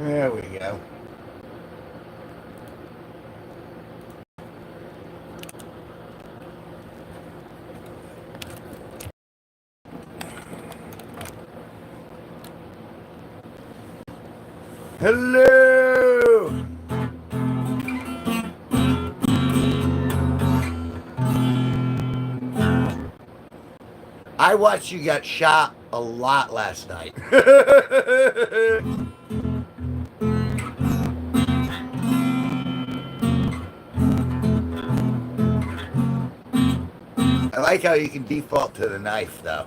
There we go. Hello! I watched you get shot a lot last night. I like how you can default to the knife, though.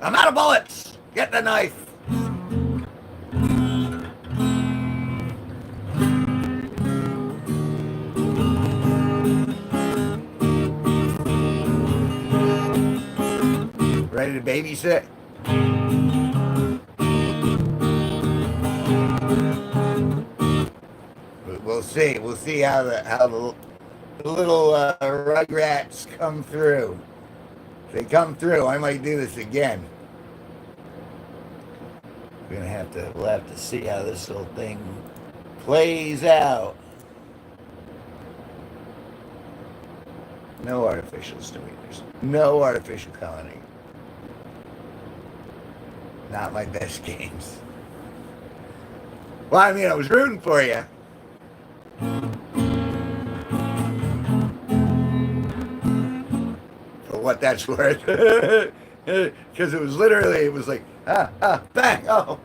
I'm out of bullets! Get the knife! Ready to babysit? We'll see. We'll see how the little rugrats come through. If they come through, I might do this again. We'll have to see how this little thing plays out. No artificial stimulation. No artificial coloring. Not my best games. Well, I mean, I was rooting for you. For what that's worth. Because it was like, bang, oh.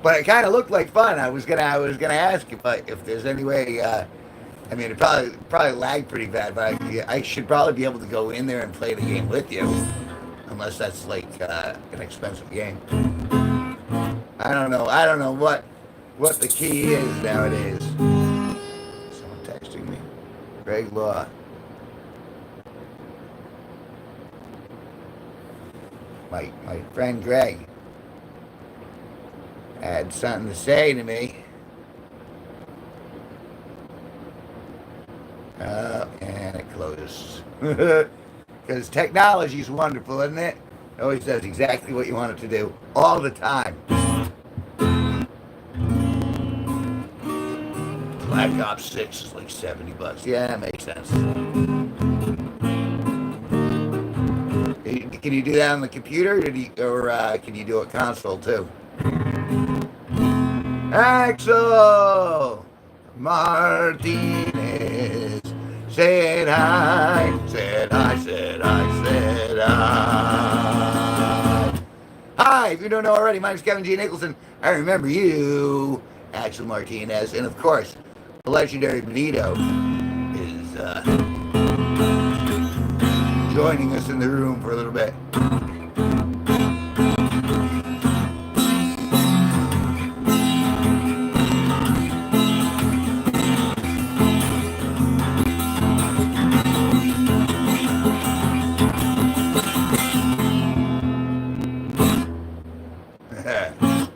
But it kind of looked like fun. I was gonna ask if there's any way. I mean, it probably lagged pretty bad, but I should probably be able to go in there and play the game with you, unless that's like an expensive game. I don't know what the key is nowadays. Someone texting me. Greg Law. My friend Greg had something to say to me. And it closes. Because technology is wonderful, isn't it? It always does exactly what you want it to do, all the time. Black Ops 6 is like $70. Yeah, that makes sense. Can you do that on the computer, or can you do it console too? Axel Martinez said hi, said hi, said hi, said hi. Hi, if you don't know already, my name's Kevin G Nicholson. I remember you, Axel Martinez, and of course, the legendary Benito is joining us in the room for a little bit.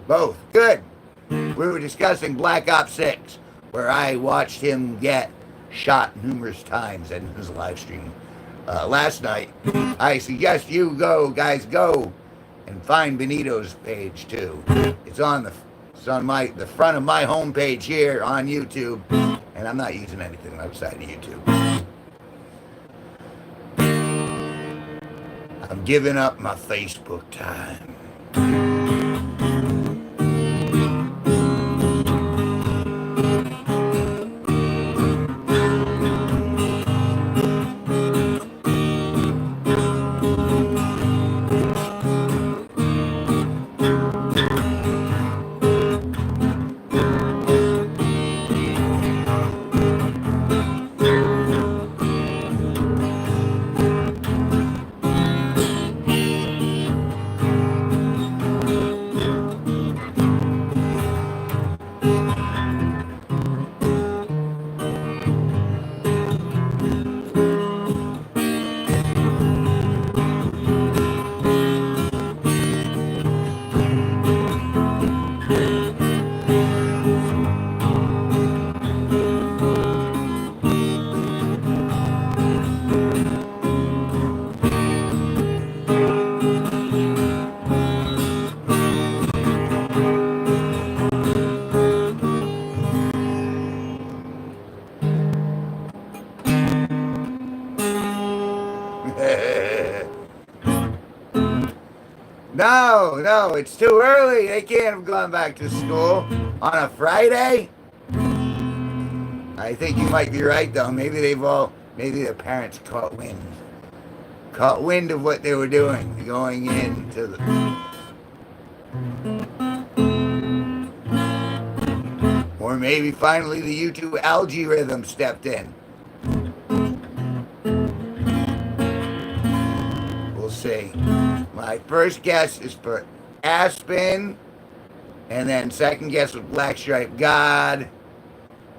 Both. Good. We were discussing Black Ops 6, where I watched him get shot numerous times in his live stream last night. I suggest you guys go and find Benito's page too. It's on the front of my homepage here on YouTube, and I'm not using anything outside of YouTube. I'm giving up my Facebook time. No, it's too early. They can't have gone back to school on a Friday. I think you might be right, though. Maybe their parents caught wind of what they were doing, going into the, or maybe finally the YouTube algorithm stepped in. We'll see. My first guess is for Aspen, and then second guess was Black Stripe God,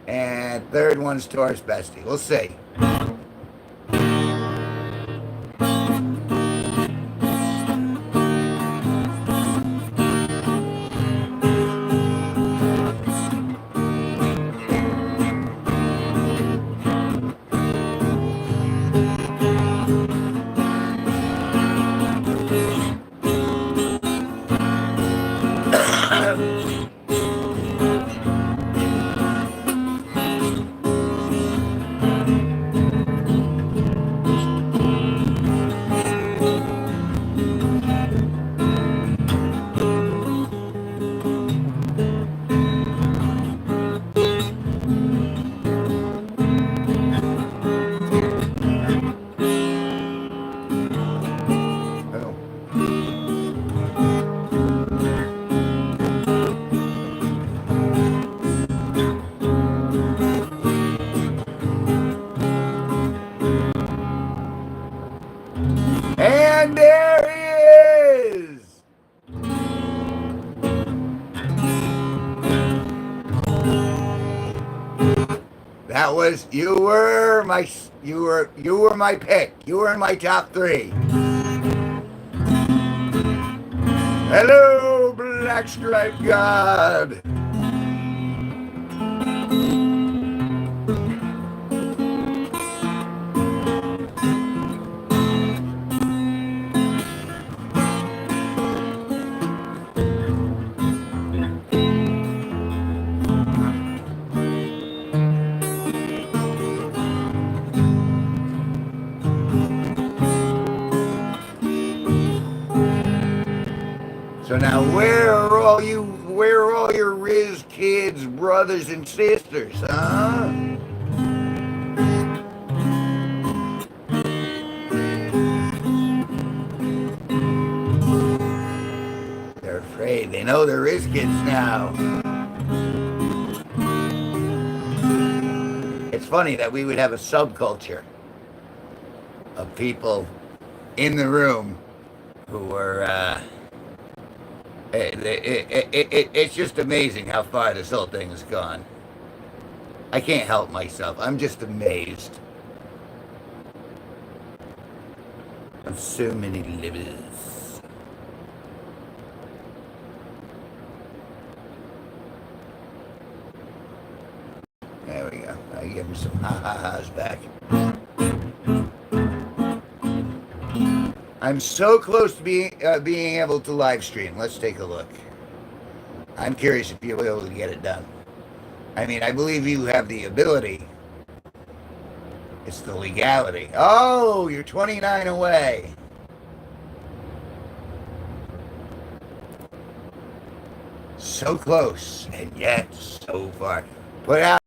and third one's Taurus Bestie. We'll see. And there he is. That was you were my pick. You were in my top 3. Hello, Black Stripe God. So now, where are all your Riz kids, brothers and sisters, huh? They're afraid. They know they're Riz kids now. It's funny that we would have a subculture of people in the room who were, it's just amazing how far this whole thing has gone. I can't help myself. I'm just amazed. Of so many livers. There we go. I give him some ha-ha-has back. I'm so close to being able to live stream. Let's take a look. I'm curious if you'll be able to get it done. I mean, I believe you have the ability. It's the legality. Oh, you're 29 away. So close, and yet so far. Put out,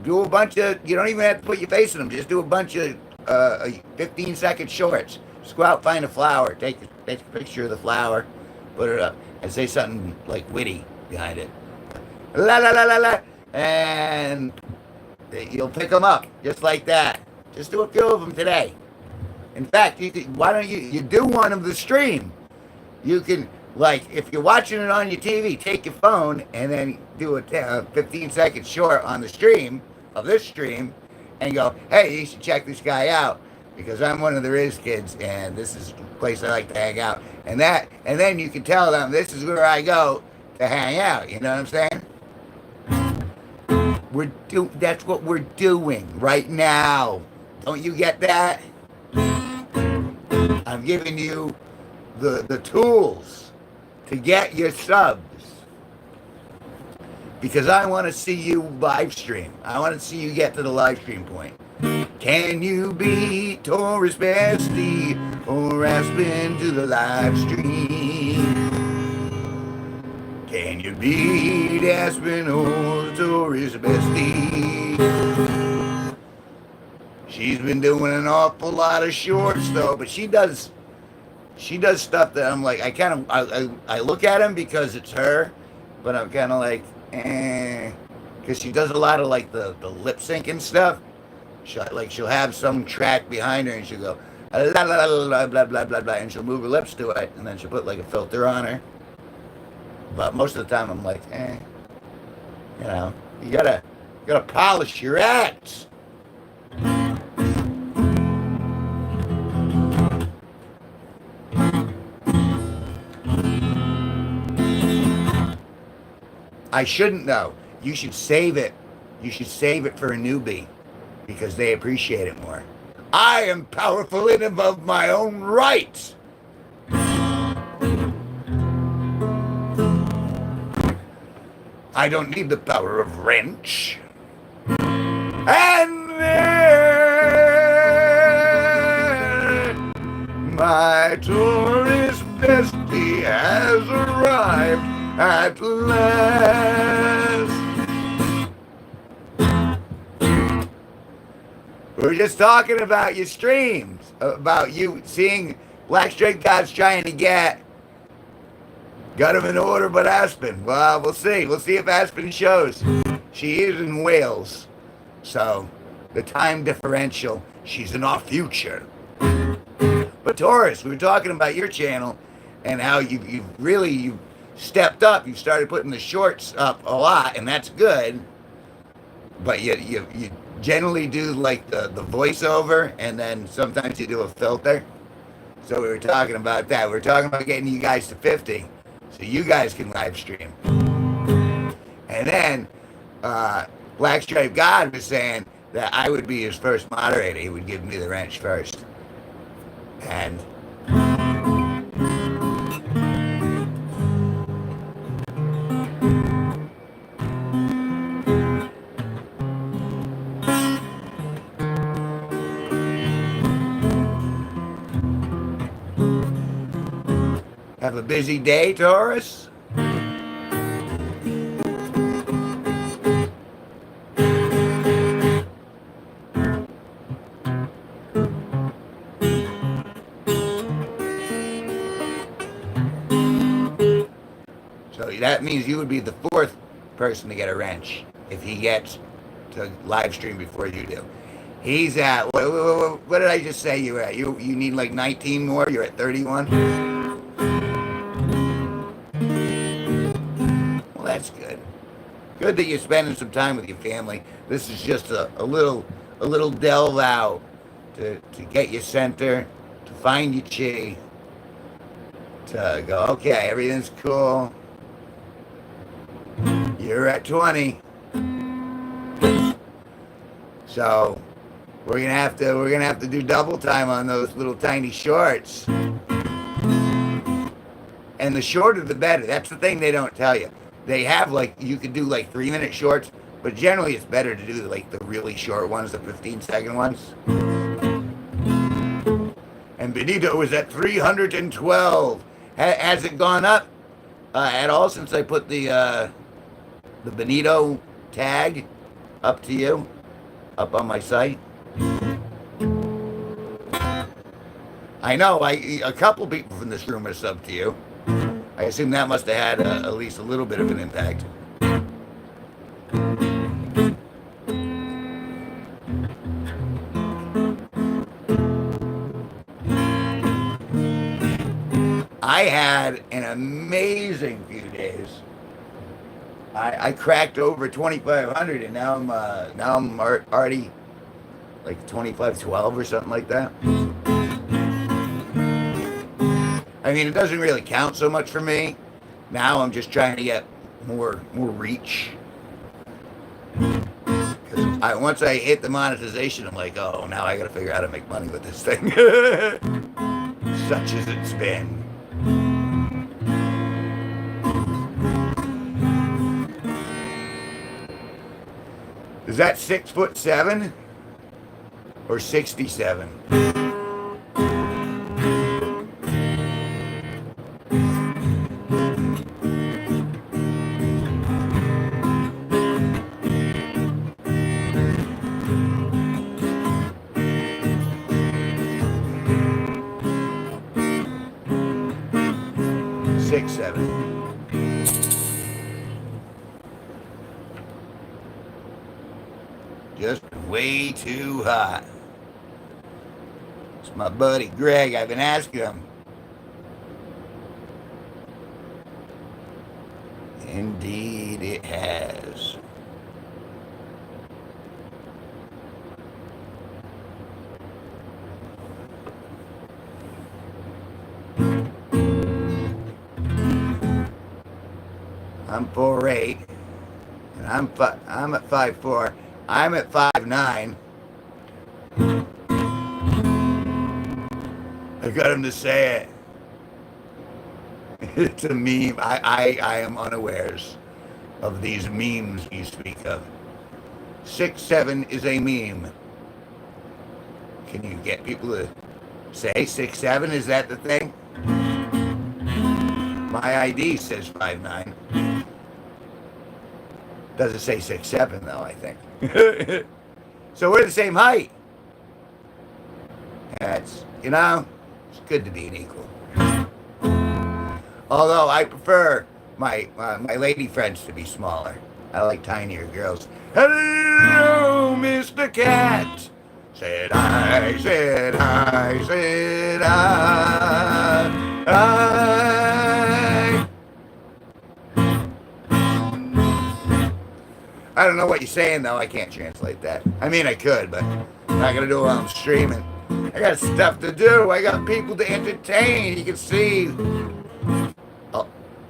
do a bunch of, you don't even have to put your face in them. Just do a bunch of 15-second shorts. Just go out, find a flower, take a picture of the flower, put it up, and say something like witty behind it. La la la la la, and you'll pick them up just like that. Just do a few of them today. In fact, why don't you do one of the stream? You can, like, if you're watching it on your TV, take your phone and then do a 15-second short on the stream of this stream, and go, hey, you should check this guy out. Because I'm one of the Riz kids, and this is the place I like to hang out. And then you can tell them this is where I go to hang out. You know what I'm saying? That's what we're doing right now. Don't you get that? I'm giving you the tools to get your subs. Because I want to see you live stream. I want to see you get to the live stream point. Can you beat Taurus Bestie or Aspen to the live stream? you beat Aspen, old Tori's bestie. She's been doing an awful lot of shorts though, but she does stuff that I'm like, I look at him because it's her, but I'm kind of like, because she does a lot of like the lip syncing stuff. She'll have some track behind her and she'll go la la la la blah blah blah blah, and she'll move her lips to it, and then she'll put like a filter on her. But most of the time I'm like, you know, you gotta polish your act. I shouldn't though. You should save it. You should save it for a newbie because they appreciate it more. I am powerful and above my own rights. I don't need the power of wrench. And then my tourist bestie has arrived at last. We're just talking about your streams, about you seeing Black Straight God's trying to got him in order but Aspen. Well, we'll see. We'll see if Aspen shows. She is in Wales, so the time differential, she's in our future. But Taurus, we were talking about your channel and how you've really stepped up. You started putting the shorts up a lot, and that's good. But you generally do like the voiceover, and then sometimes you do a filter. So we were talking about that. We were talking about getting you guys to 50, so you guys can live stream. And then Black Stripe God was saying that I would be his first moderator. He would give me the wrench first. And have a busy day, Taurus? So that means you would be the fourth person to get a wrench if he gets to live stream before you do. He's at, what did I just say you were at? You need like 19 more? You're at 31? Well, that's good. Good that you're spending some time with your family. This is just a little delve out to get your center, to find your chi, to go, okay, everything's cool. You're at 20. So we're gonna have to do double time on those little tiny shorts. And the shorter the better. That's the thing they don't tell you. They have like, you could do like 3-minute shorts, but generally it's better to do like the really short ones, the 15-second ones. And Benito is at 312. Has it gone up at all since I put the Benito tag up to you, up on my site? I know, a couple people from this room are subbed to you. I assume that must have had at least a little bit of an impact. I had an amazing few days. I cracked over 2,500, and now I'm already like 2,512 or something like that. I mean, it doesn't really count so much for me. Now I'm just trying to get more reach. Because once I hit the monetization, I'm like, oh, now I got to figure out how to make money with this thing. Such as it's been. Is that 6'7" or 67? 6'7". Just way too hot. It's my buddy Greg. I've been asking him. Indeed it has. I'm 4'8", and I'm at 5'4". I'm at 5'9". I got him to say it. It's a meme. I am unawares of these memes you speak of. 6'7" is a meme. Can you get people to say 6'7"? Is that the thing? My ID says 5'9". Doesn't say 6'7" though, I think. So we're the same height. That's, it's good to be an equal. Although I prefer my lady friends to be smaller. I like tinier girls. Hello, Mr. Cat. Said I, said I, said I don't know what you're saying, though. I can't translate that. I mean, I could, but I'm not going to do it while I'm streaming. I got stuff to do. I got people to entertain. You can see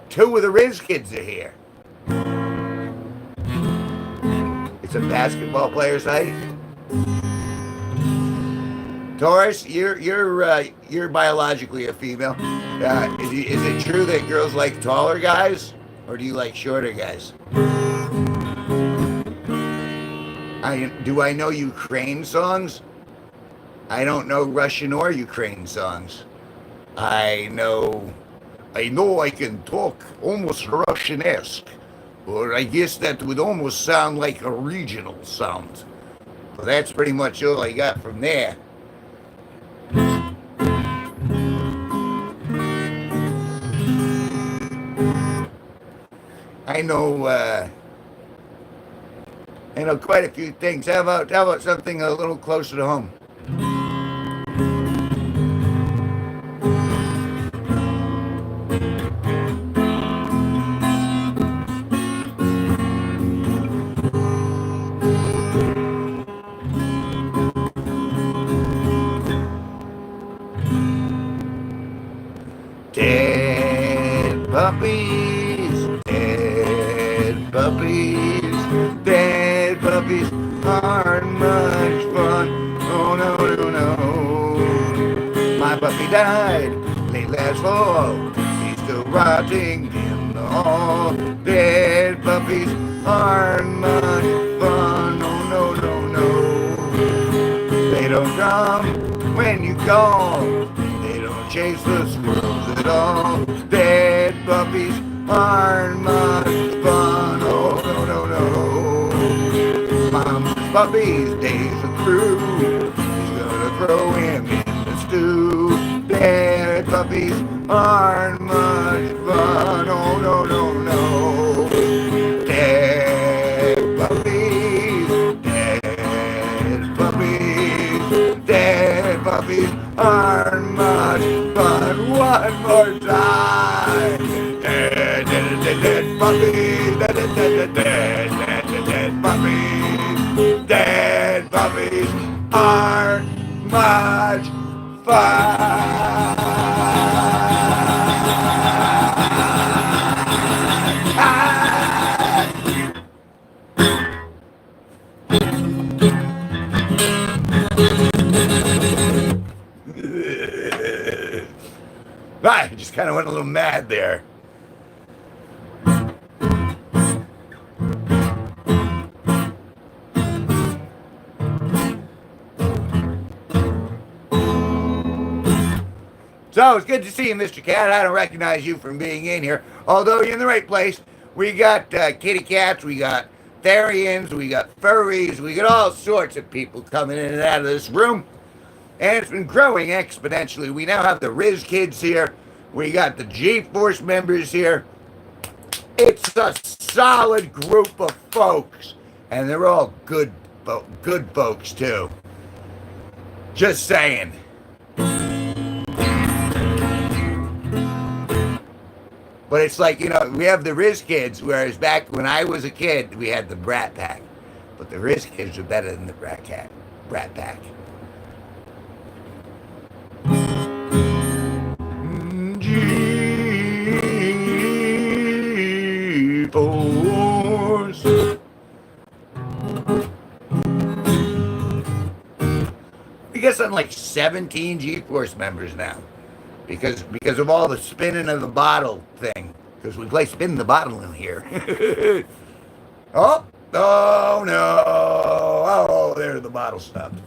2 of the Riz kids are here. It's a basketball player's height. Taurus, you're biologically a female. Is it true that girls like taller guys, or do you like shorter guys? Do I know Ukraine songs? I don't know Russian or Ukraine songs. I know I can talk almost Russian-esque, or I guess that would almost sound like a regional sound. Well, that's pretty much all I got from there. I know quite a few things. How about something a little closer to home? Dead puppies, dead puppies, dead puppies aren't much fun. Oh no, no, no. My puppy died late last fall. He's still rotting in the hall. Dead puppies aren't much fun. Oh no, no, no. They don't come when you call. Chase the squirrels at all. Dead puppies aren't much fun. Oh no, no, no. Mom's puppy's days are through. He's gonna throw him in the stew. Dead puppies aren't much fun. Oh no, no, no. Dead puppies, dead puppies, dead puppies aren't much fun. One more time. Dead, dead, dead, dead puppies. Dead, dead, dead, dead, dead, dead, dead puppies. Dead puppies aren't much fun. I just kind of went a little mad there. So it's good to see you, Mr. Cat. I don't recognize you from being in here, although you're in the right place. We got kitty cats, we got therians, we got furries, we got all sorts of people coming in and out of this room. And it's been growing exponentially. We now have the Riz kids here. We got the G-Force members here. It's a solid group of folks, and they're all good folks too. Just saying. But it's like, we have the Riz Kids, whereas back when I was a kid, we had the Brat Pack. But the Riz Kids are better than the Brat Pack. G-Force. I guess I'm like 17 G-Force members now. Because of all the spinning of the bottle thing. Because we play spin the bottle in here. Oh no. Oh, there's the bottle stopped.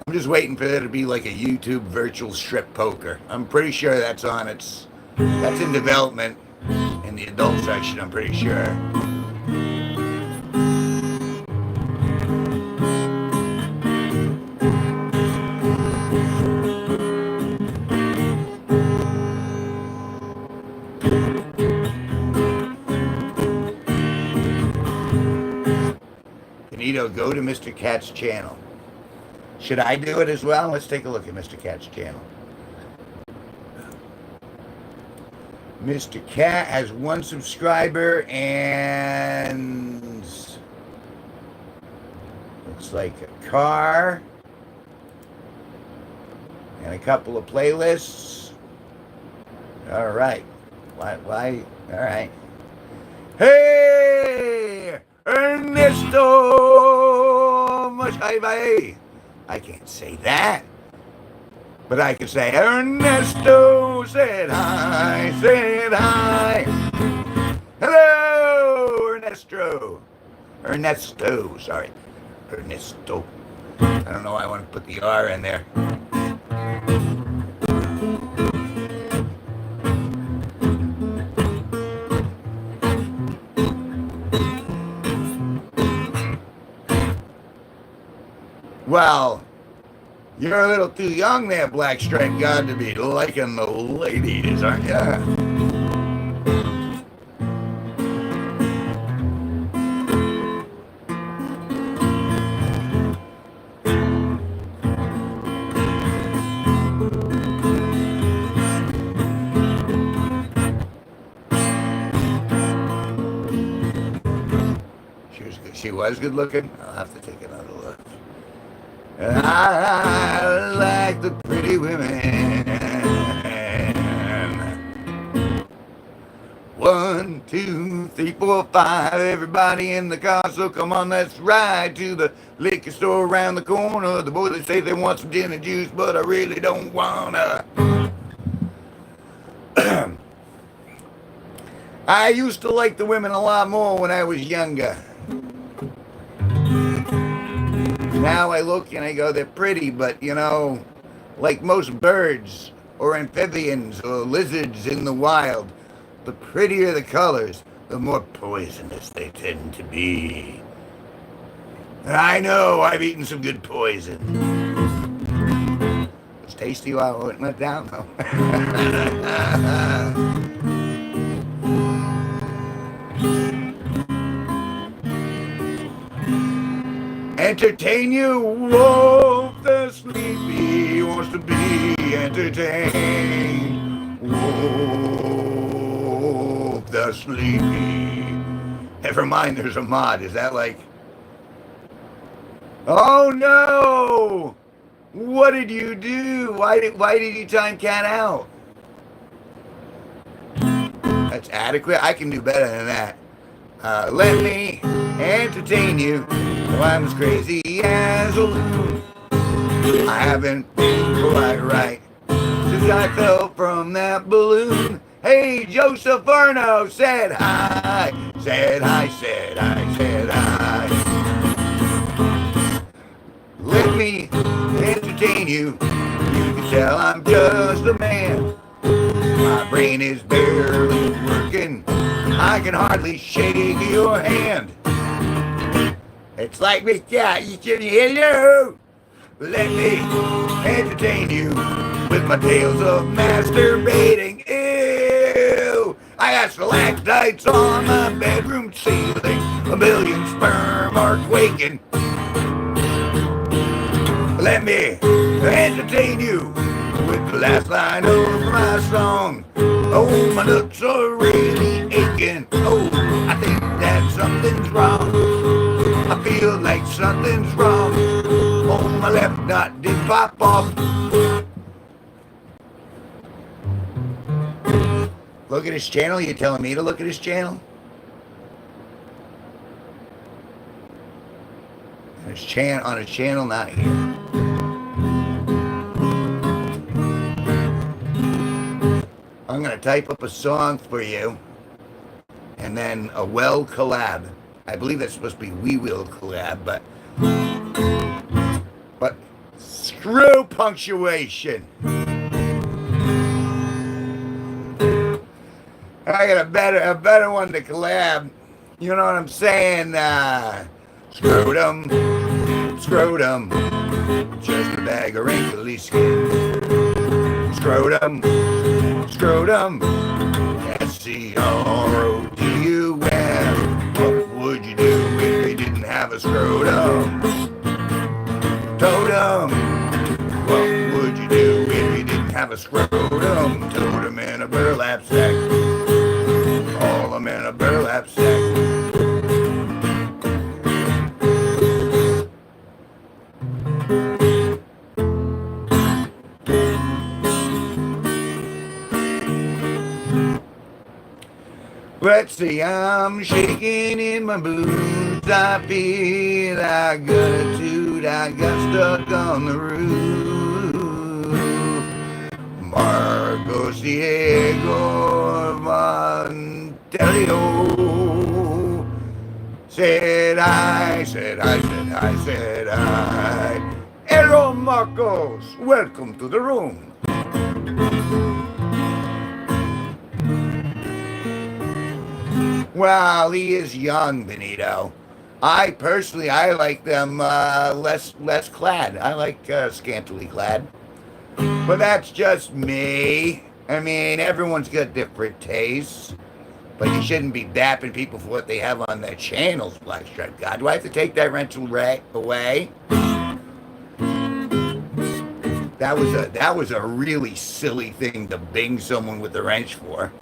I'm just waiting for there to be like a YouTube virtual strip poker. I'm pretty sure that's in development in the adult section, I'm pretty sure. Benito, go to Mr. Cat's channel. Should I do it as well? Let's take a look at Mr. Cat's channel. Mr. Cat has 1 subscriber and looks like a car and a couple of playlists. All right. Why? All right. Hey, Ernesto Machaiba. I can't say that. But I can say, Ernesto said hi, Hello, Ernesto. Sorry. Ernesto. I don't know why I want to put the R in there. Well, you're a little too young there, Black Stripe God, to be liking the ladies, aren't ya? She was good looking? I'll have to take another look. I like the pretty women. 1, 2, 3, 4, 5. Everybody in the car, so come on, let's ride to the liquor store around the corner. The boys, they say they want some gin and juice, but I really don't wanna. I used to like the women a lot more when I was younger. Now I look and I go, they're pretty, but like most birds or amphibians or lizards in the wild, the prettier the colors, the more poisonous they tend to be. And I know I've eaten some good poison. It's tasty while it went down, though. Entertain you, Wolf the Sleepy wants to be entertained. Wolf the Sleepy. Never mind, there's a mod. Is that like... Oh no! What did you do? Why did you time Cat out? That's adequate. I can do better than that. Let me entertain you. Though I'm as crazy as a loon. I haven't been quite right since I fell from that balloon. Hey, Joseph Arno said hi. Said hi. Let me entertain you. You can tell I'm just a man. My brain is barely working. I can hardly shake your hand. It's like Miss Cat, you said hello. Let me entertain you with my tales of masturbating. Ew! I got stalactites on my bedroom ceiling. A million sperm are quaking. Let me entertain you with the last line of my song. Oh, my nuts are really aching. Oh, I think that something's wrong. I feel like something's wrong. Oh, my left nut did pop off. Look at his channel? You telling me to look at his channel? On his channel, not here. I'm gonna type up a song for you, and then a well collab. I believe that's supposed to be We Will collab, but screw punctuation. I got a better one to collab. You know what I'm saying? Scrotum, scrotum, just a bag of wrinkly skin. Scrotum, scrotum, S-C-R-O-T-U-M. What would you do if you didn't have a scrotum? Totem. What would you do if you didn't have a scrotum? Totem in a burlap sack. All I'm in a burlap sack. Let's see, I'm shaking in my boots. I feel I got a toot. I got stuck on the roof. Marcos Diego Montelio said I. Hello, Marcos. Welcome to the room. Well, he is young, Benito. I like them less clad. I like scantily clad. But that's just me. I mean, everyone's got different tastes. But you shouldn't be dapping people for what they have on their channels, Black Stripe God. Do I have to take that rental away? That was a really silly thing to bing someone with the wrench for.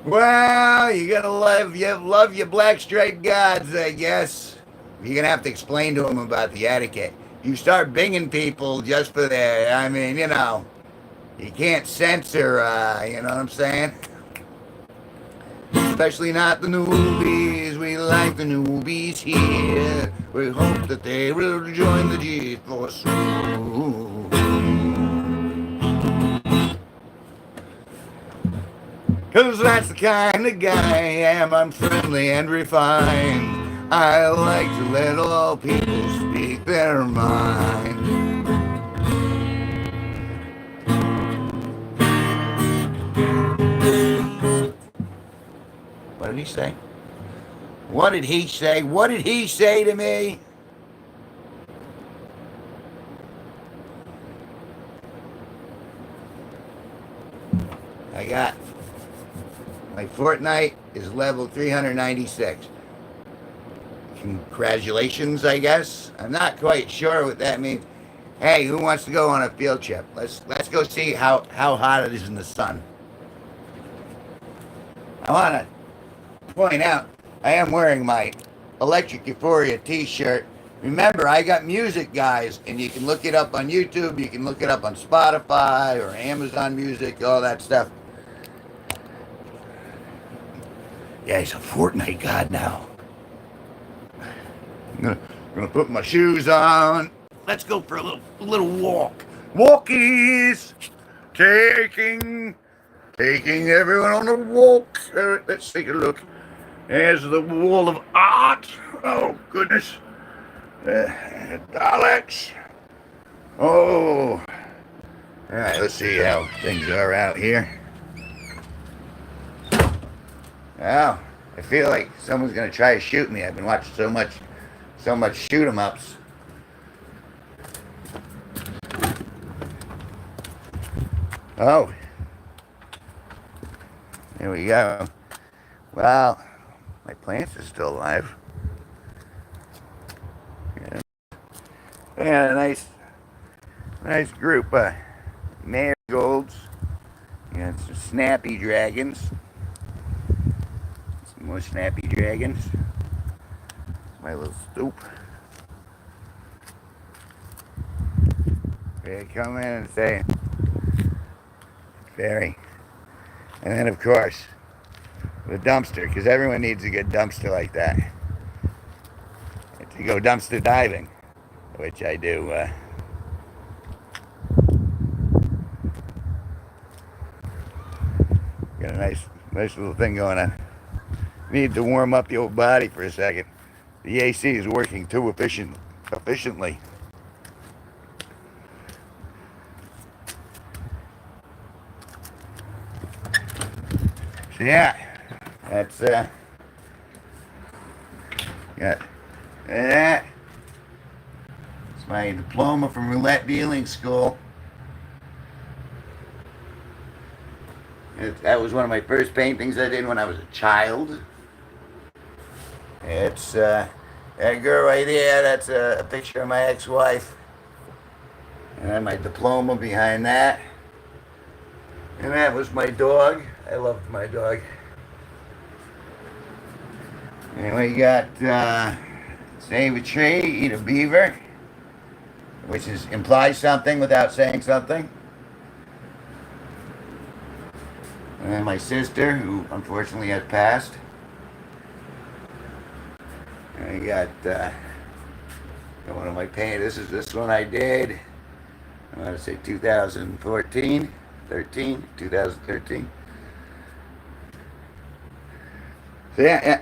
Well, you gotta love your black striped gods, I guess. You're gonna have to explain to them about the etiquette. You start binging people just for their, I mean, you know, you can't censor, you know what I'm saying? Especially not the newbies. We like the newbies here. We hope that they will join the G-Force. Cause that's the kind of guy I am. I'm friendly and refined. I like to let all people speak their mind. did he say? What did he say? What did he say to me? I got my Fortnite is level 396. Congratulations, I guess. I'm not quite sure what that means. Hey, who wants to go on a field trip? Let's go see how hot it is in the sun. I want to point out I am wearing my Electric Euphoria t-shirt. Remember, I got music, guys, and you can look it up on YouTube. You can look it up on Spotify or Amazon Music, all that stuff. Yeah, he's a Fortnite god now. I'm gonna put my shoes on. Let's go for a little walk. Walkies, taking everyone on a walk. Let's take a look. There's the wall of art. Oh goodness, Daleks. Oh, all right. Let's see how things are out here. Well, I feel like someone's gonna try to shoot me. I've been watching so much shoot 'em ups. Oh, there we go. Well, my plants are still alive. Yeah, nice group of marigolds. Got some snappy dragons. Some more snappy dragons. My little stoop. They come in and say, very. And then, of course, the dumpster, because everyone needs a good dumpster like that. To go dumpster diving, which I do. Got a nice little thing going on. Need to warm up the old body for a second. The AC is working too efficiently. So yeah, that's got that. It's my diploma from roulette dealing school. That was one of my first paintings I did when I was a child. It's that girl right there. That's a picture of my ex-wife. And then my diploma behind that. And that was my dog. I loved my dog. And we got save a tree, eat a beaver, which implies something without saying something. And then my sister, who unfortunately has passed. And I got one of my paintings. This one I did. I want to say 2013. So yeah.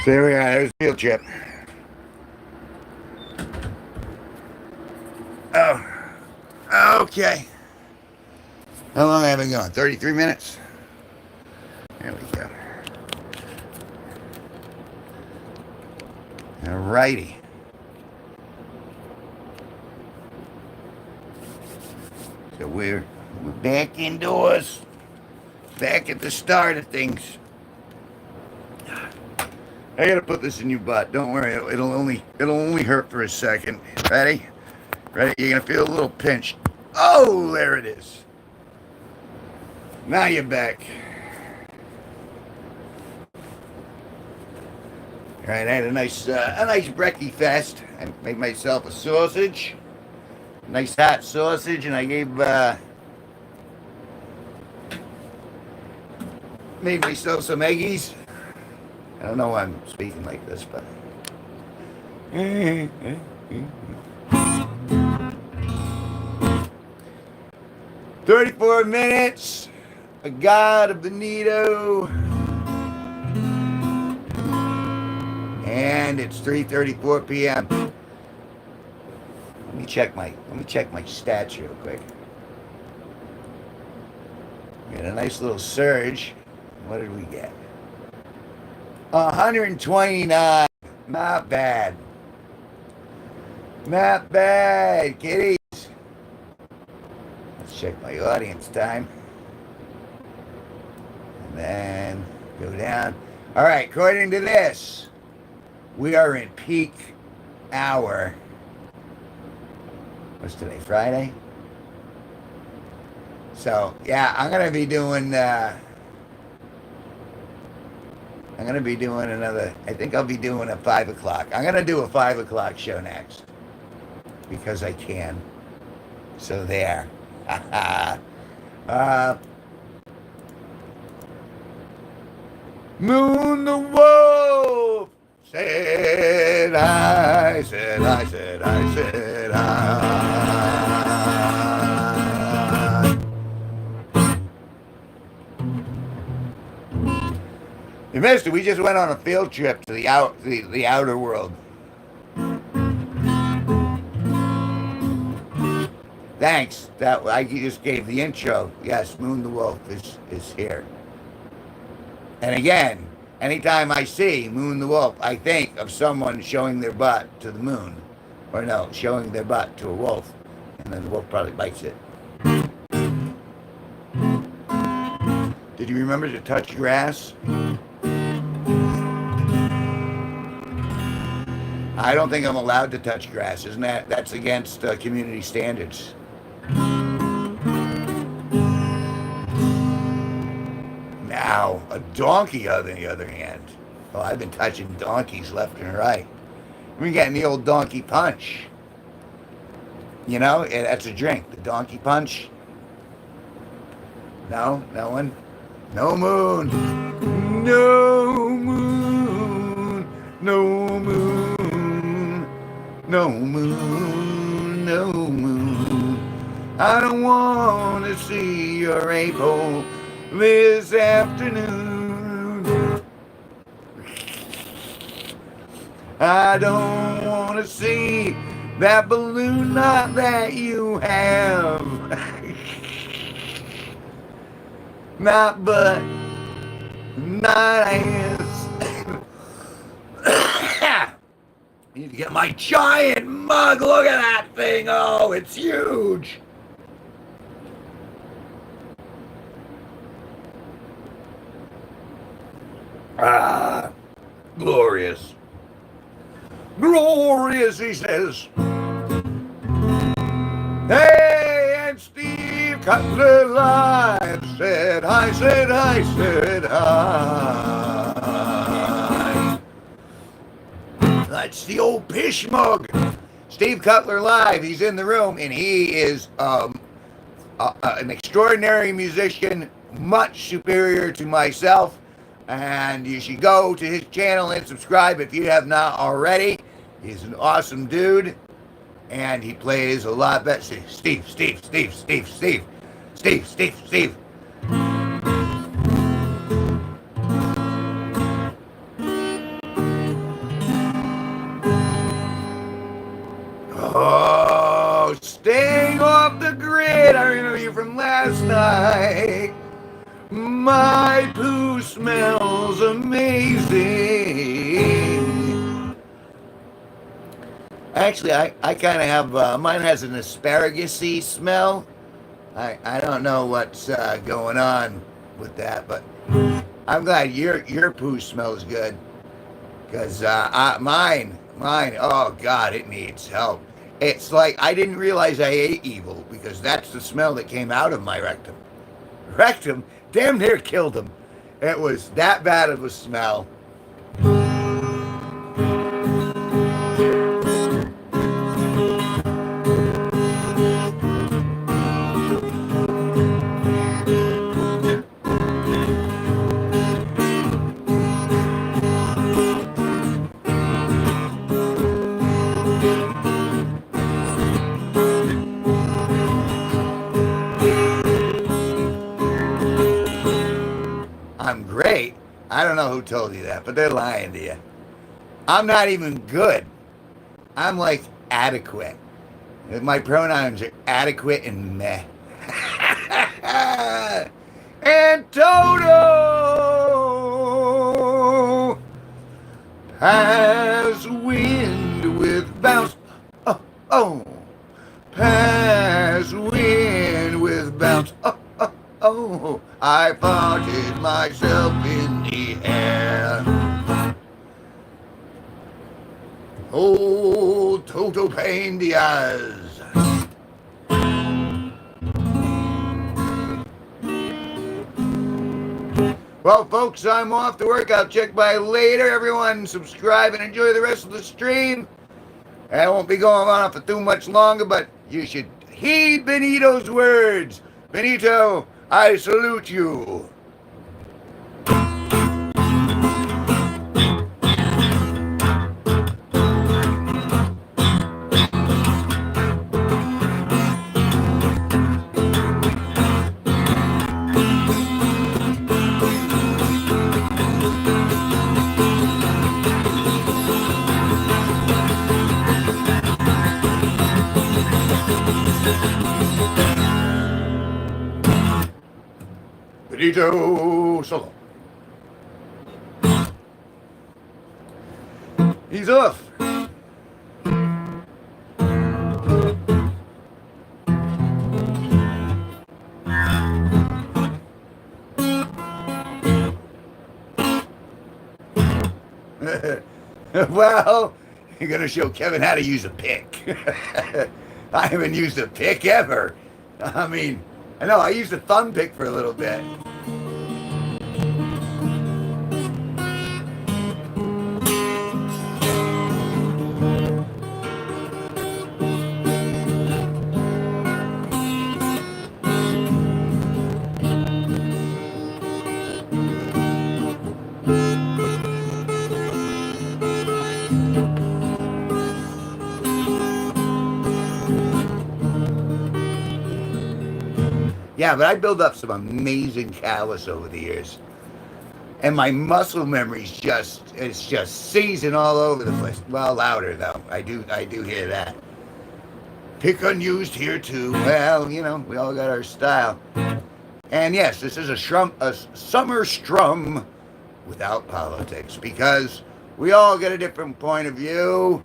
So there we are. There's the field trip. Oh, okay. How long have I been going? 33 minutes? There we go. Alrighty. So we're back indoors. Back at the start of things. I gotta put this in your butt. Don't worry, it'll only hurt for a second. Ready? Ready? You're gonna feel a little pinch. Oh, there it is. Now you're back. All right, I had a nice brekkie fest. I made myself a sausage, nice hot sausage, and I made myself some eggies. I don't know why I'm speaking like this, but 34 minutes. A god of Benito. And it's 3:34 p.m. Let me check my stats real quick. Got a nice little surge. What did we get? 129. Not bad. Not bad, kiddies. Let's check my audience time. And then go down. All right, according to this, we are in peak hour. What's today, Friday? So, yeah, I'm going to be doing another, I think I'll be doing a 5 o'clock. I'm going to do a 5 o'clock show next because I can. So there. Moon the Wolf said I, said I, said I, said I. You missed it. We just went on a field trip to the outer world. Thanks. That I just gave the intro. Yes, Moon the Wolf is here. And again, anytime I see Moon the Wolf, I think of someone showing their butt to the moon. Or no, showing their butt to a wolf. And then the wolf probably bites it. Did you remember to touch grass? I don't think I'm allowed to touch grass. Isn't that's against community standards. Now, a donkey, on the other hand. Oh, I've been touching donkeys left and right. We're getting the old donkey punch. You know, that's a drink. The donkey punch. No? No one? No moon. No moon. No moon. No moon. No moon. I don't want to see your April this afternoon. I don't want to see that balloon knot that you have. Not butt, not ass. I need to get my giant mug. Look at that thing. Oh, it's huge. Ah, glorious. Glorious, he says. Hey, and Steve Cutler Live said hi, said hi, said hi. That's the old pish mug. Steve Cutler Live, he's in the room, and he is an extraordinary musician, much superior to myself. And you should go to his channel and subscribe if you have not already. He's an awesome dude. And he plays a lot better. Steve. Oh, staying off the grid. I remember you from last night. My poo smells amazing. Actually, I kind of have, mine has an asparagus-y smell. I don't know what's going on with that, but I'm glad your poo smells good. Because mine, oh God, it needs help. It's like I didn't realize I ate evil because that's the smell that came out of my rectum. Rectum? Damn near killed him. It was that bad of a smell. I'm great. I don't know who told you that, but they're lying to you. I'm not even good. I'm like adequate. My pronouns are adequate and meh. And Toto! Pass wind with bounce. Oh, oh. Pass wind with bounce. Oh, oh, oh. I farted myself in the air. Oh, Toto Pain Diaz. Well, folks, I'm off to work. I'll check by later. Everyone, subscribe and enjoy the rest of the stream. I won't be going on for too much longer, but you should heed Benito's words. Benito, I salute you. Benito solo. He's off. Well, you're going to show Kevin how to use a pick. I haven't used a pick ever. I mean, I know I used a thumb pick for a little bit. Yeah, but I built up some amazing callus over the years. And my muscle memory's it's just seasoned all over the place. Well, louder though. I do hear that. Pick unused here too. Well, you know, we all got our style. And yes, this is a summer strum without politics, because we all get a different point of view.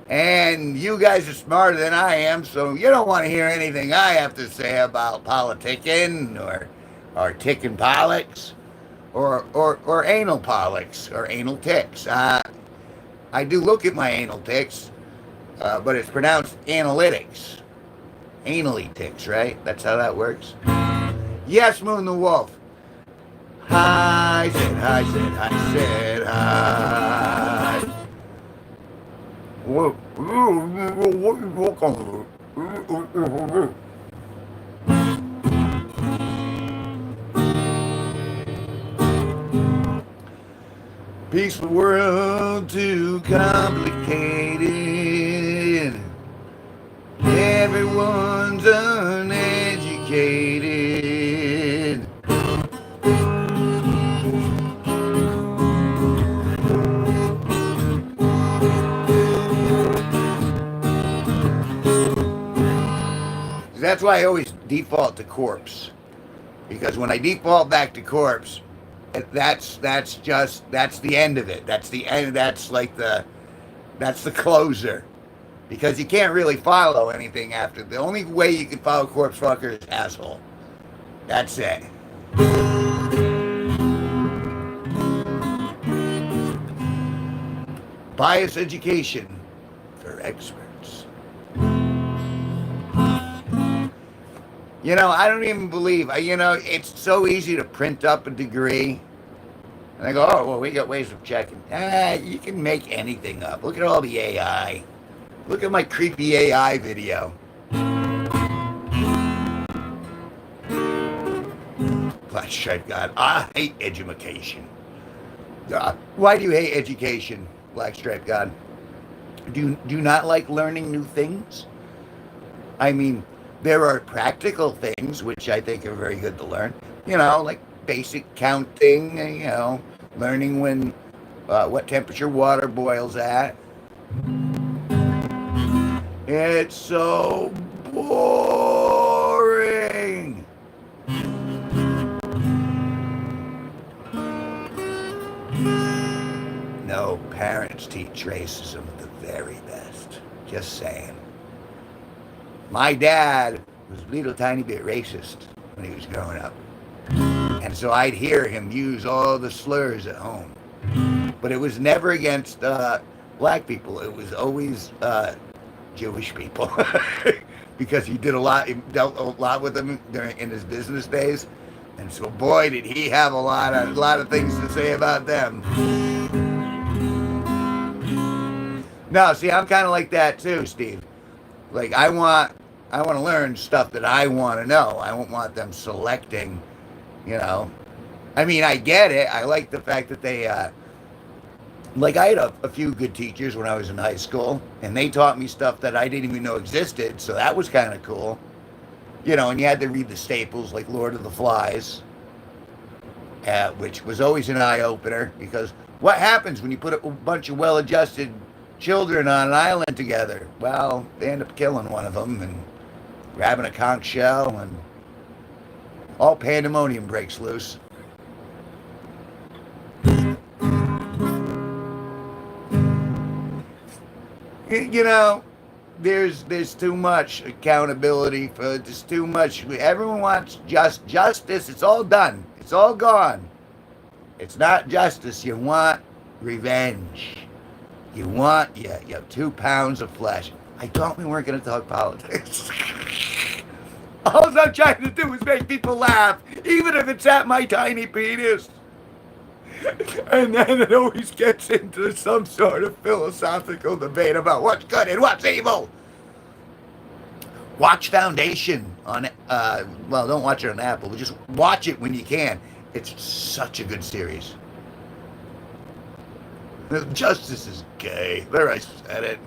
And you guys are smarter than I am, so you don't want to hear anything I have to say about politicking or ticking politics or anal politics or anal ticks. I do look at my anal ticks, but it's pronounced analytics. Anally ticks, right? That's how that works. Yes, Moon the Wolf. I said hi. Peaceful world too complicated. Everyone's uneducated. That's why I always default to corpse, because when I default back to corpse, that's the end of it. That's the end. That's the closer, because you can't really follow anything after. The only way you can follow corpse fucker is asshole. That's it. Bias education for experts. You know, I don't even believe, it's so easy to print up a degree. And I go, oh, well, we got ways of checking. You can make anything up. Look at all the AI. Look at my creepy AI video. Black Stripe God, I hate education. Why do you hate education, Black Stripe God? Do you not like learning new things? I mean, there are practical things which I think are very good to learn. Like basic counting, learning when what temperature water boils at. It's so boring. No parents teach racism the very best. Just saying. My dad was a little tiny bit racist when he was growing up. And so I'd hear him use all the slurs at home. But it was never against black people. It was always Jewish people. Because he dealt a lot with them in his business days. And so boy, did he have a lot of things to say about them. No, see, I'm kind of like that too, Steve. Like I want to learn stuff that I want to know. I don't want them selecting, you know. I mean, I get it. I like the fact that they, like I had a few good teachers when I was in high school, and they taught me stuff that I didn't even know existed, so that was kind of cool. You know, and you had to read the staples like Lord of the Flies, which was always an eye-opener, because what happens when you put a bunch of well-adjusted children on an island together? Well, they end up killing one of them and grabbing a conch shell, and all pandemonium breaks loose. You know, there's too much accountability for just too much. Everyone wants justice. It's all done. It's all gone. It's not justice. You want revenge. You want you have 2 pounds of flesh. I thought we weren't going to talk politics. All I'm trying to do is make people laugh, even if it's at my tiny penis. And then it always gets into some sort of philosophical debate about what's good and what's evil. Watch Foundation on, well, don't watch it on Apple, but just watch it when you can. It's such a good series. Justice is gay. There, I said it.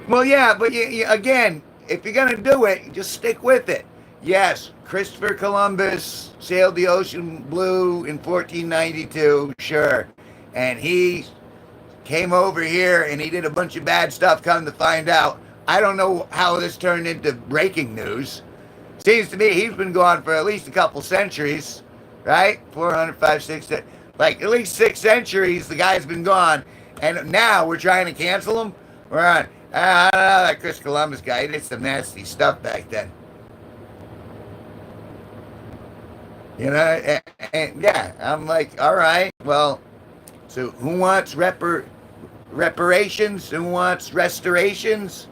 Well, yeah, but again, if you're going to do it, just stick with it. Yes, Christopher Columbus sailed the ocean blue in 1492, sure. And he came over here and he did a bunch of bad stuff, come to find out. I don't know how this turned into breaking news. Seems to me he's been gone for at least a couple centuries, right? 400, 500, 600, like at least 6 centuries the guy's been gone. And now we're trying to cancel him? We're on, I don't know, that Chris Columbus guy, he did some nasty stuff back then. You know, and yeah, I'm like, all right, well, so who wants reparations? Who wants restorations?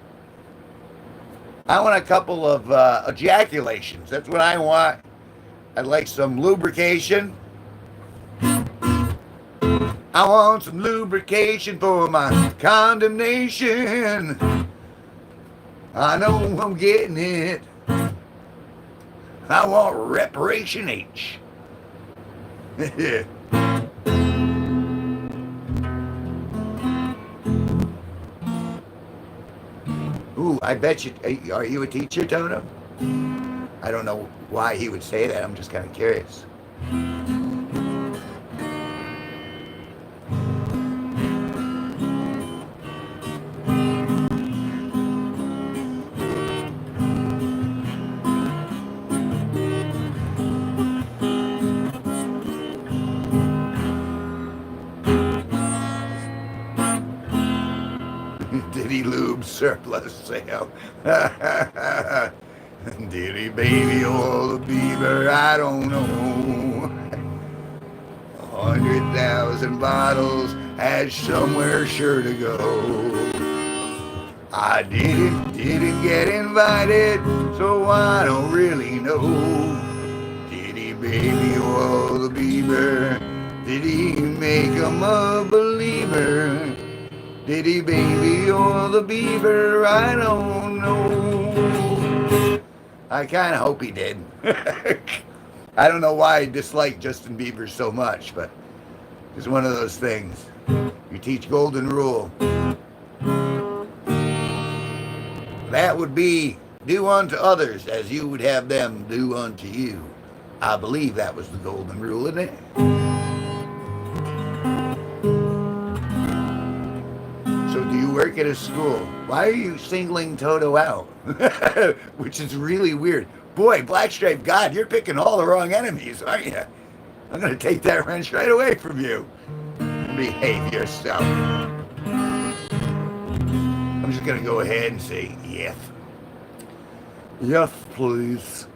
I want a couple of ejaculations. That's what I want. I'd like some lubrication. I want some lubrication for my condemnation. I know I'm getting it. I want reparation H. Ooh, I bet you, are you a teacher, Toto? I don't know why he would say that. I'm just kind of curious. Did he lube surplus sale? Did he baby oil the beaver? I don't know. 100,000 bottles has somewhere sure to go. I didn't get invited, so I don't really know. Did he baby oil the beaver? Did he make him a believer? Did he baby oil the beaver? I don't know. I kind of hope he did. I don't know why I dislike Justin Bieber so much, but it's one of those things. You teach golden rule. That would be do unto others as you would have them do unto you. I believe that was the golden rule, isn't it? So do you work at a school? Why are you singling Toto out? Which is really weird. Boy, Blackstripe God, you're picking all the wrong enemies, aren't you? I'm going to take that wrench right away from you. Behave yourself. I'm just going to go ahead and say yes. Yes, please.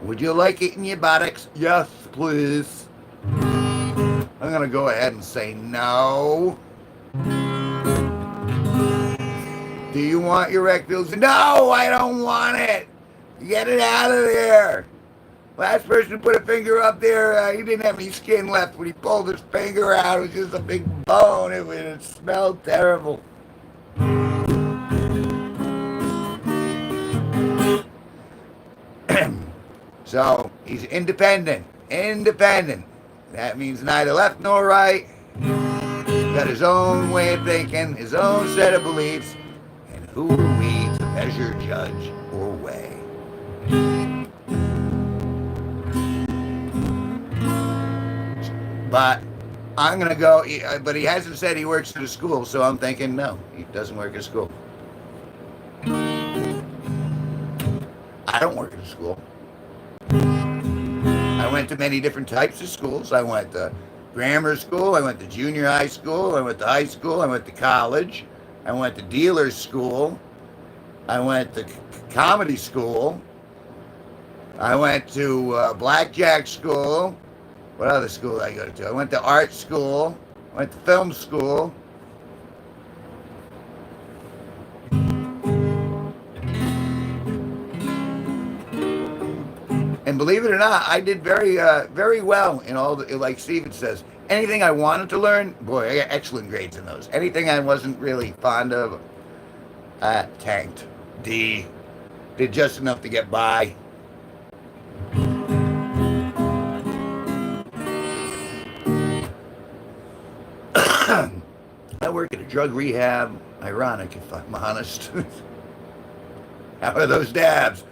Would you like it in your buttocks? Yes, please. I'm going to go ahead and say no. Do you want your rectals? No, I don't want it. Get it out of there. Last person to put a finger up there, he didn't have any skin left when he pulled his finger out. It was just a big bone. It smelled terrible. So he's independent. Independent. That means neither left nor right. He's got his own way of thinking, his own set of beliefs. And who are we to measure, judge, or weigh? But I'm going to go, but he hasn't said he works at a school, so I'm thinking, no, he doesn't work at a school. I don't work at a school. I went to many different types of schools. I went to grammar school, I went to junior high school, I went to high school, I went to college, I went to dealer's school, I went to comedy school, I went to blackjack school. What other school did I go to? I went to art school, I went to film school. And believe it or not, I did very well in all the, like Steven says, anything I wanted to learn, boy, I got excellent grades in those. Anything I wasn't really fond of, tanked. D. Did just enough to get by. I work at a drug rehab. Ironic, if I'm honest. How are those dabs?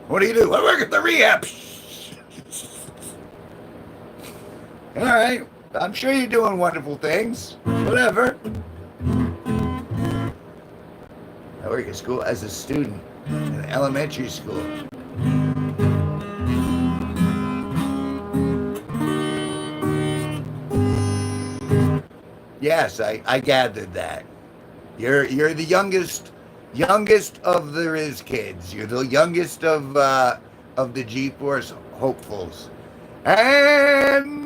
What do you do? I work at the rehab. All right. I'm sure you're doing wonderful things. Whatever. I work at school as a student in elementary school. Yes, I gathered that. You're the youngest of the Riz kids. You're the youngest of the G-Force hopefuls. And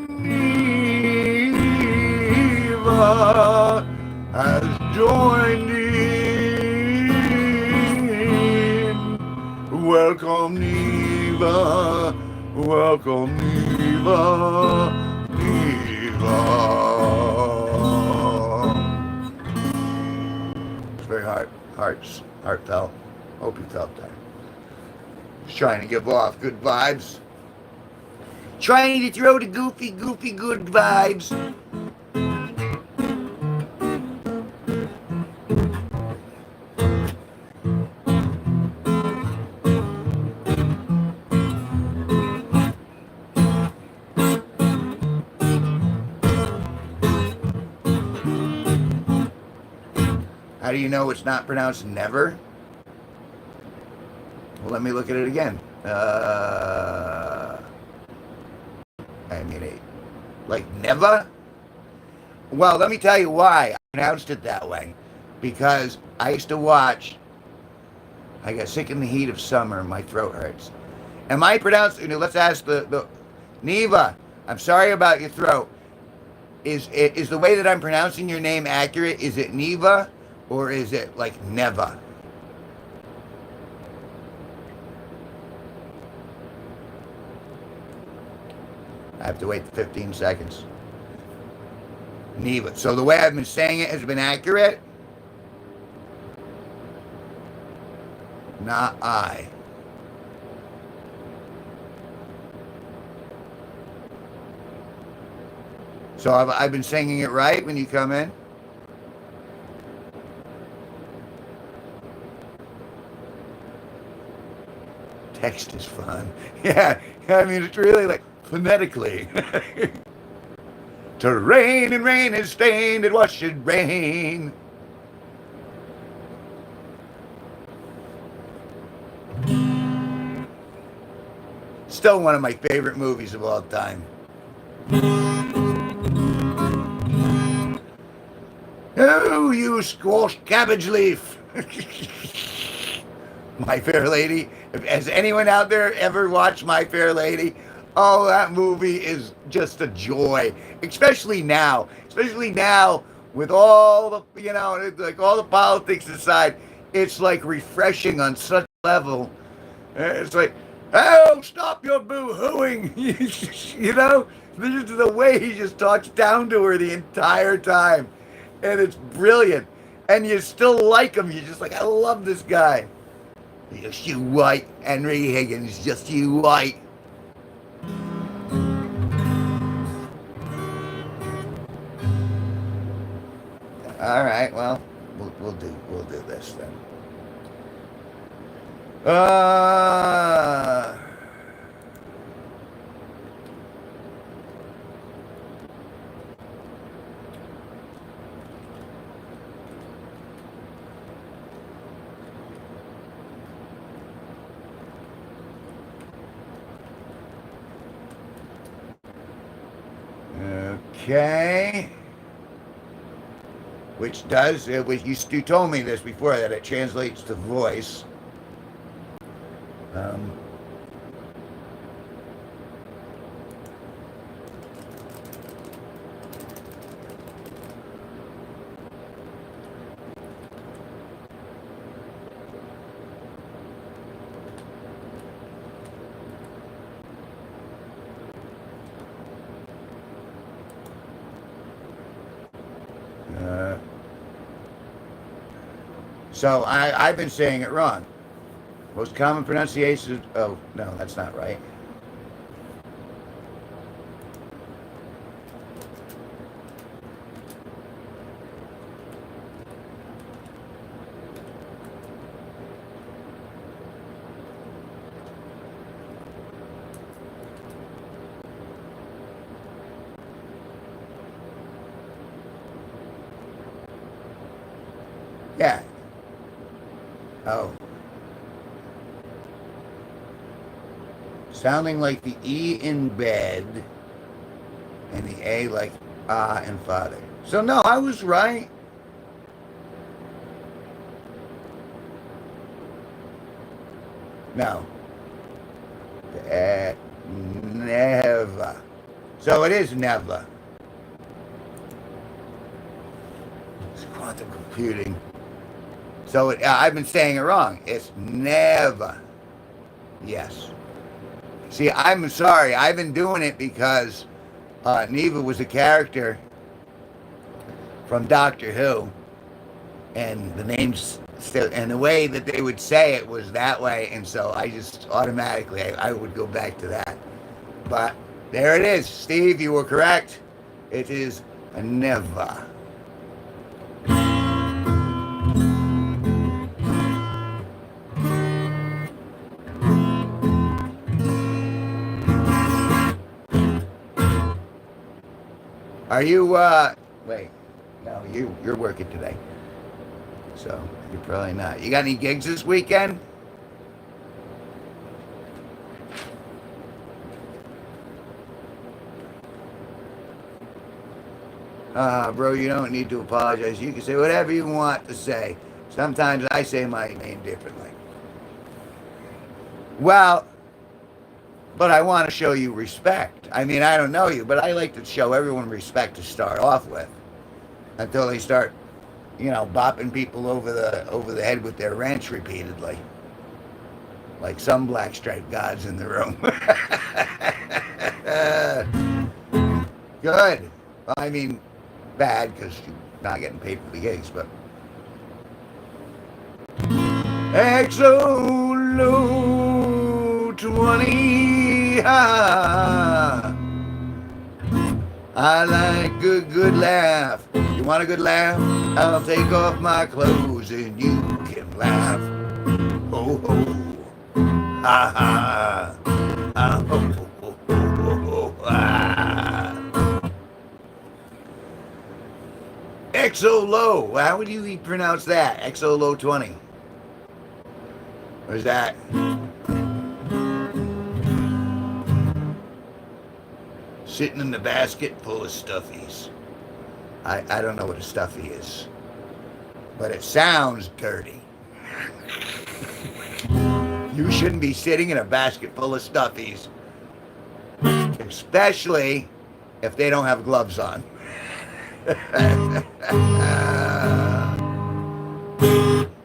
Eva has joined in. Welcome, Neva. Welcome, Neva. Neva. It's very heartfelt. Hope you felt that. Just trying to give off good vibes. Trying to throw the goofy good vibes. How do you know it's not pronounced never? Well, let me look at it again. Like never? Well, let me tell you why I pronounced it that way. Because I used to watch, I got sick in the heat of summer, my throat hurts. Am I pronouncing, let's ask the Neva, I'm sorry about your throat. Is the way that I'm pronouncing your name accurate? Is it Neva or is it like Neva? I have to wait 15 seconds. Neva. So the way I've been saying it has been accurate? Not I. So I've been singing it right when you come in? Text is fun. Yeah, I mean, it's really like phonetically. To rain and rain and stained, and what should rain? still one of my favorite movies of all time. Oh, you squash cabbage leaf. My Fair Lady. Has anyone out there ever watched My Fair Lady? Oh, that movie is just a joy, especially now. Especially now with all the, like all the politics aside, it's like refreshing on such a level. It's like, oh, stop your boo-hooing. This is the way he just talks down to her the entire time. And it's brilliant. And you still like him. You're just like, I love this guy. Just you white, Henry Higgins, just you white. All right, well, we'll do this then. Okay. Which does, you told me this before, that it translates to voice. Um, so I've been saying it wrong. Most common pronunciation. Oh, no, that's not right. Yeah. Oh. Sounding like the E in bed and the A like ah and father. So no, I was right. No. Never. So it is never. It's quantum computing. So I've been saying it wrong. It's never. Yes. See, I'm sorry. I've been doing it because Neva was a character from Doctor Who, and the names still, and the way that they would say it was that way, and so I just automatically I would go back to that. But there it is, Steve. You were correct. It is a never. Are you, wait, no, you're working today, so you're probably not. You got any gigs this weekend? Bro, you don't need to apologize. You can say whatever you want to say. Sometimes I say my name differently. Well, but I want to show you respect. I mean, I don't know you, but I like to show everyone respect to start off with, until they start, bopping people over the head with their wrench repeatedly, like some black striped gods in the room. Good. Well, I mean, bad because you're not getting paid for the gigs, but. XO 20. I like good laugh. You want a good laugh? I'll take off my clothes and you can laugh. Ho ho. Ha ha. Ah, ho, ho, ho, ho, ho, ah. XO low. How would you pronounce that? XO low 20. Or is that? sitting in the basket full of stuffies. I don't know what a stuffy is, but it sounds dirty. You shouldn't be sitting in a basket full of stuffies, especially if they don't have gloves on.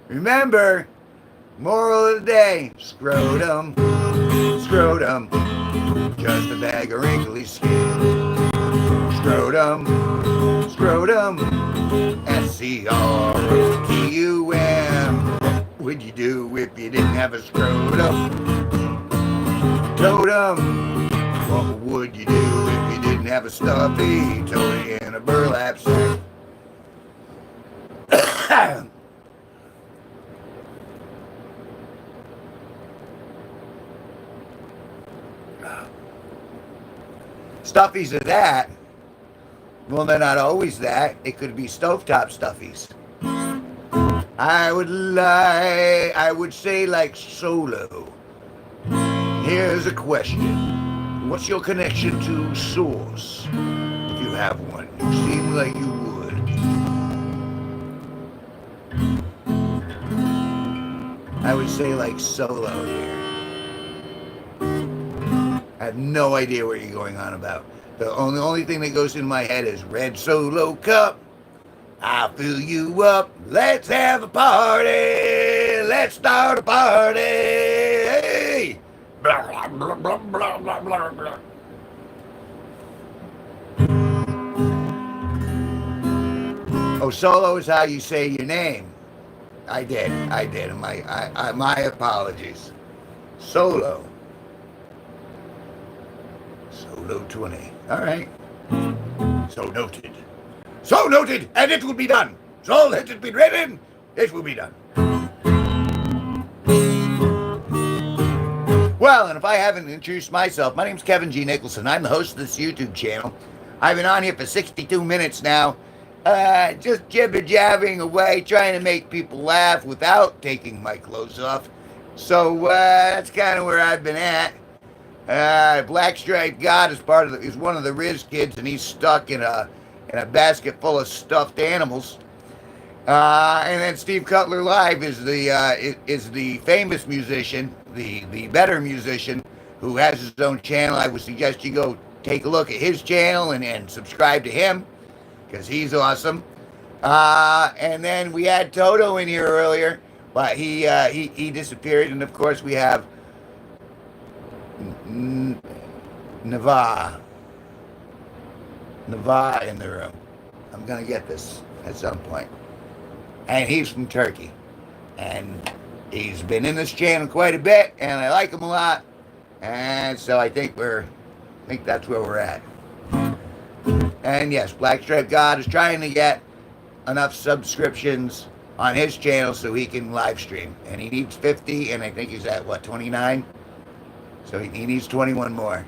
Remember, moral of the day, scrotum, scrotum, just a bag of wrinkly skin. Scrotum, scrotum, S-C-R-O-T-U-M. What would you do if you didn't have a scrotum? Totem. What would you do if you didn't have a stuffy toady in a burlap sack? Stuffies are that. Well, they're not always that. It could be stovetop stuffies. I would say like Solo. Here's a question. What's your connection to Source? If you have one, you seem like you would. I would say like Solo here. I have no idea what you're going on about. The only thing that goes in my head is Red Solo Cup. I'll fill you up. Let's have a party. Let's start a party. Hey. Blah, blah, blah, blah, blah, blah, blah. Oh, Solo is how you say your name. I did. My apologies. Solo. Solo 20. All right. So noted. So noted, and it will be done. So let it be written, it will be done. Well, and if I haven't introduced myself, my name's Kevin G Nicholson. I'm the host of this YouTube channel. I've been on here for 62 minutes now, just jibber-jabbing away, trying to make people laugh without taking my clothes off. So that's kind of where I've been at. Black Stripe God is one of the Riz kids, and he's stuck in a basket full of stuffed animals. And then Steve Cutler Live is the famous musician, the better musician, who has his own channel. I would suggest you go take a look at his channel and subscribe to him, because he's awesome. And then we had Toto in here earlier, but he disappeared. And of course we have Nava in the room. I'm gonna get this at some point. And he's from Turkey, and he's been in this channel quite a bit, and I like him a lot. And so I think that's where we're at. And yes, Black Stripe God is trying to get enough subscriptions on his channel so he can live stream, and he needs 50, and I think he's at what, 29. So he needs 21 more.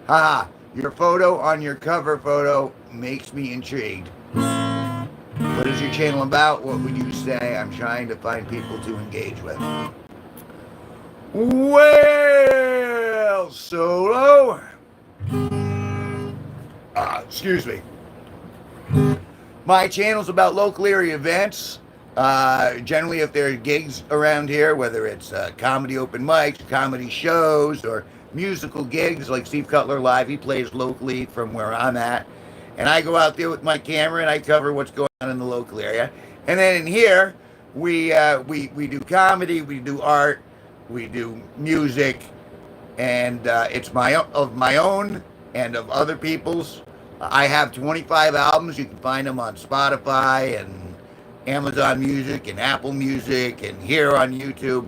Haha, your photo on your cover photo makes me intrigued. What is your channel about? What would you say? I'm trying to find people to engage with. Well, Solo. Excuse me. My channel's about local area events. Generally, if there are gigs around here, whether it's comedy open mics, comedy shows, or musical gigs like Steve Cutler Live, he plays locally from where I'm at. And I go out there with my camera and I cover what's going on in the local area. And then in here, we do comedy, we do art, we do music, and it's of my own and of other people's. I have 25 albums. You can find them on Spotify and Amazon Music and Apple Music and here on YouTube.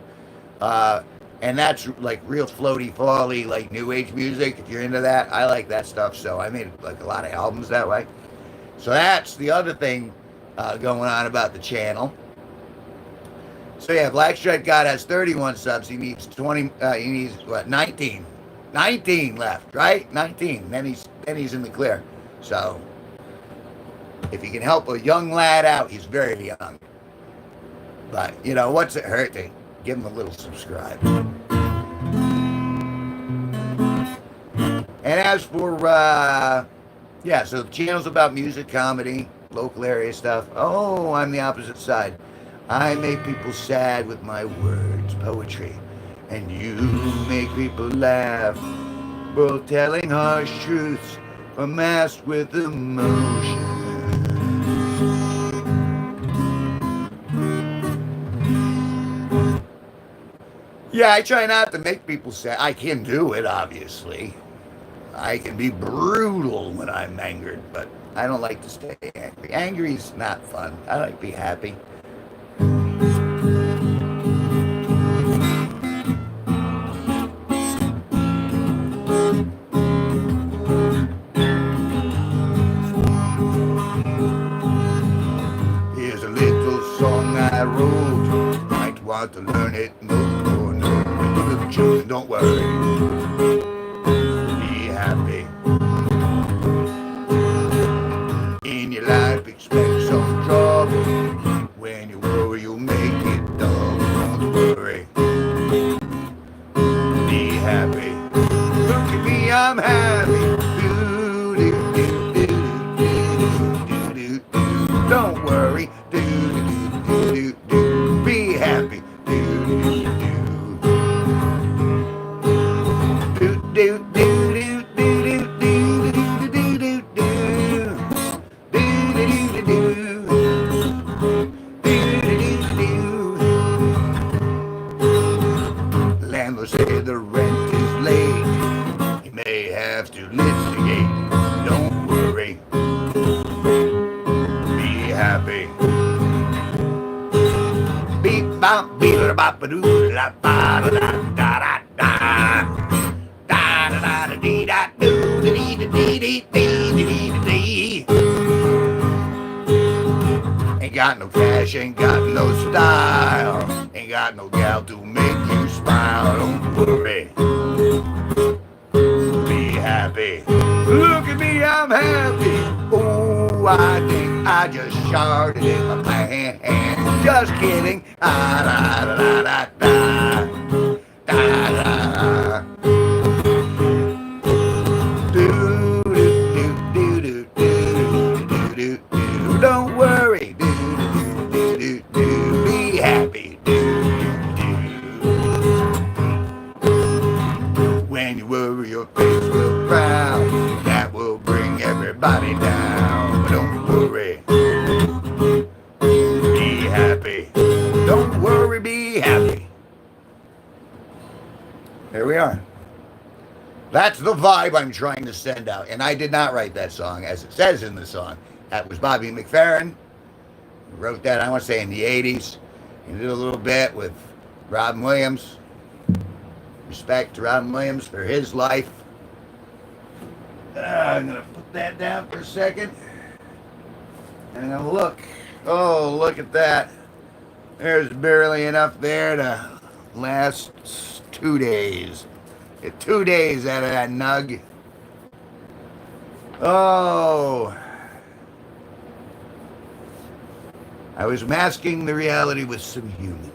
And that's like real floaty, folly, like new age music. If you're into that, I like that stuff. So I made like a lot of albums that way. So that's the other thing going on about the channel. So yeah, Black Stripe God has 31 subs. He needs 20. He needs what? 19. 19 left, right? 19. Then he's in the clear. So if you can help a young lad out, he's very young. But you know, what's it hurt to give him a little subscribe? And as for, yeah, so the channel's about music, comedy, local area stuff. Oh, I'm the opposite side. I make people sad with my words, poetry. And you make people laugh, both telling harsh truths or masked with emotion. Yeah, I try not to make people sad. I can do it, obviously. I can be brutal when I'm angered, but I don't like to stay angry. Angry's not fun. I like to be happy. Here's a little song I wrote. Might want to learn it. No, little children, don't worry. Be happy. In your life, expect some trouble. When you worry, you'll make it double. Don't worry. Be happy. Look at me, I'm happy. Don't worry. Be happy. Landlord say the rent is late. You may have to litigate. Don't worry. Be happy. Beep bop beep da bop ba doo la ba da da da da da da da da dee da doo dee dee dee dee dee dee. Ain't got no cash, ain't got no style, ain't got no gal to make you smile. Don't worry. Be happy. Look at me, I'm happy. Oh, I think I just sharted in my pants. Just kidding. Ah, da, da, da, da, da, da, da. Do, do, do, do, do, do, do, do. Don't worry. Do, do, do, do, do. Be happy. Do, do, do. When you worry, your face will frown. That will bring everybody down. But don't worry. Be happy. Don't worry, be happy. There we are. That's the vibe I'm trying to send out. And I did not write that song, as it says in the song. That was Bobby McFerrin. He wrote that, I want to say, in the 80s. He did a little bit with Robin Williams. Respect to Robin Williams for his life. I'm going to put that down for a second. And I'm going to look. Oh, look at that. There's barely enough there to last 2 days. Get 2 days out of that nug. Oh. I was masking the reality with some human.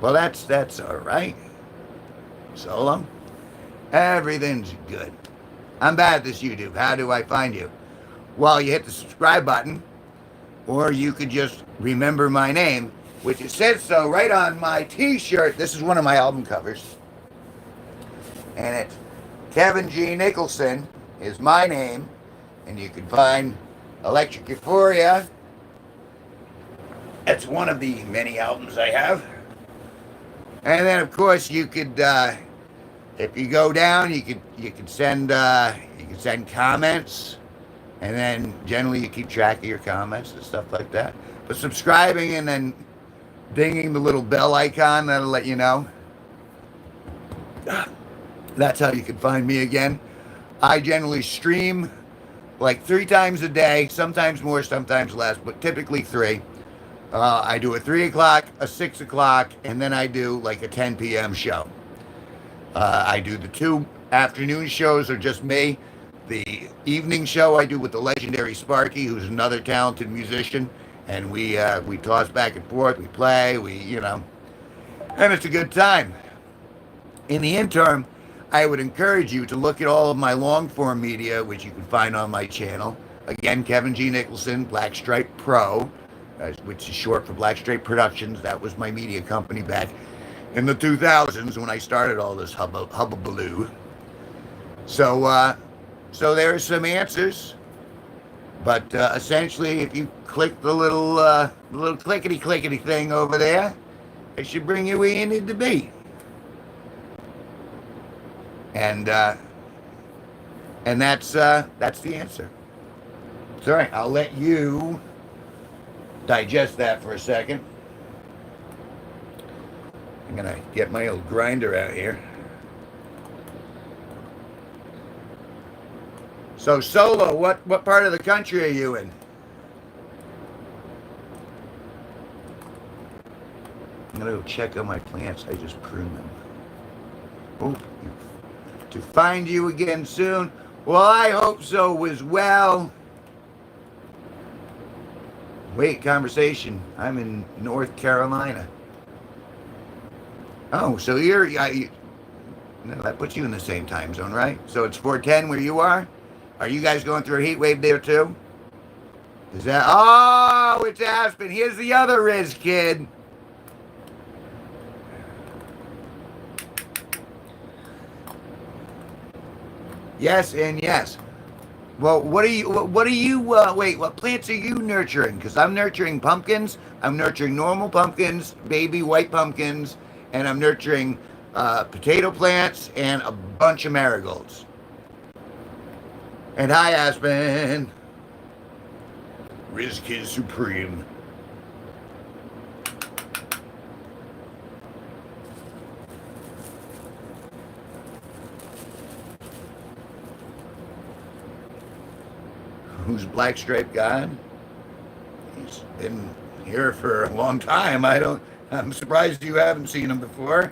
Well, that's all right. Solo. Everything's good. I'm bad at this YouTube. How do I find you? Well, you hit the subscribe button, or you could just remember my name, which it says so right on my t-shirt. This is one of my album covers. And it's Kevin G Nicholson is my name. And you can find Electric Euphoria. That's one of the many albums I have. And then, of course, you could, if you go down, you could send comments, and then generally you keep track of your comments and stuff like that. But subscribing and then dinging the little bell icon, that'll let you know. That's how you can find me again. I generally stream like 3 times a day, sometimes more, sometimes less, but typically 3. I do a 3 o'clock, a 6 o'clock, and then I do like a 10 p.m. show. I do the 2 afternoon shows are just me. The evening show I do with the legendary Sparky, who's another talented musician, and we toss back and forth, we play, and it's a good time. In the interim, I would encourage you to look at all of my long form media, which you can find on my channel. Again, Kevin G Nicholson, Black Stripe Pro, which is short for Black Stripe Productions. That was my media company back in the 2000s when I started all this hubbubaloo. So there's some answers, but essentially, if you click the little clickety thing over there, it should bring you where you need to be. And that's the answer. It's all right. I'll let you digest that for a second. I'm gonna get my old grinder out here. So Solo, what part of the country are you in? I'm gonna go check on my plants. I just pruned them. Oh, to find you again soon. Well, I hope so as well. Wait, conversation. I'm in North Carolina. Oh, so no, that puts you in the same time zone, right? So it's 4:10 where you are? Are you guys going through a heat wave there too? Is that, oh, it's Aspen. Here's the other Riz kid. Yes and yes. Well, what plants are you nurturing? Because I'm nurturing pumpkins. I'm nurturing normal pumpkins, baby white pumpkins, and I'm nurturing potato plants and a bunch of marigolds. And hi, Aspen. Riz Kid Supreme. Who's Black Stripe God? He's been here for a long time. I'm surprised you haven't seen him before.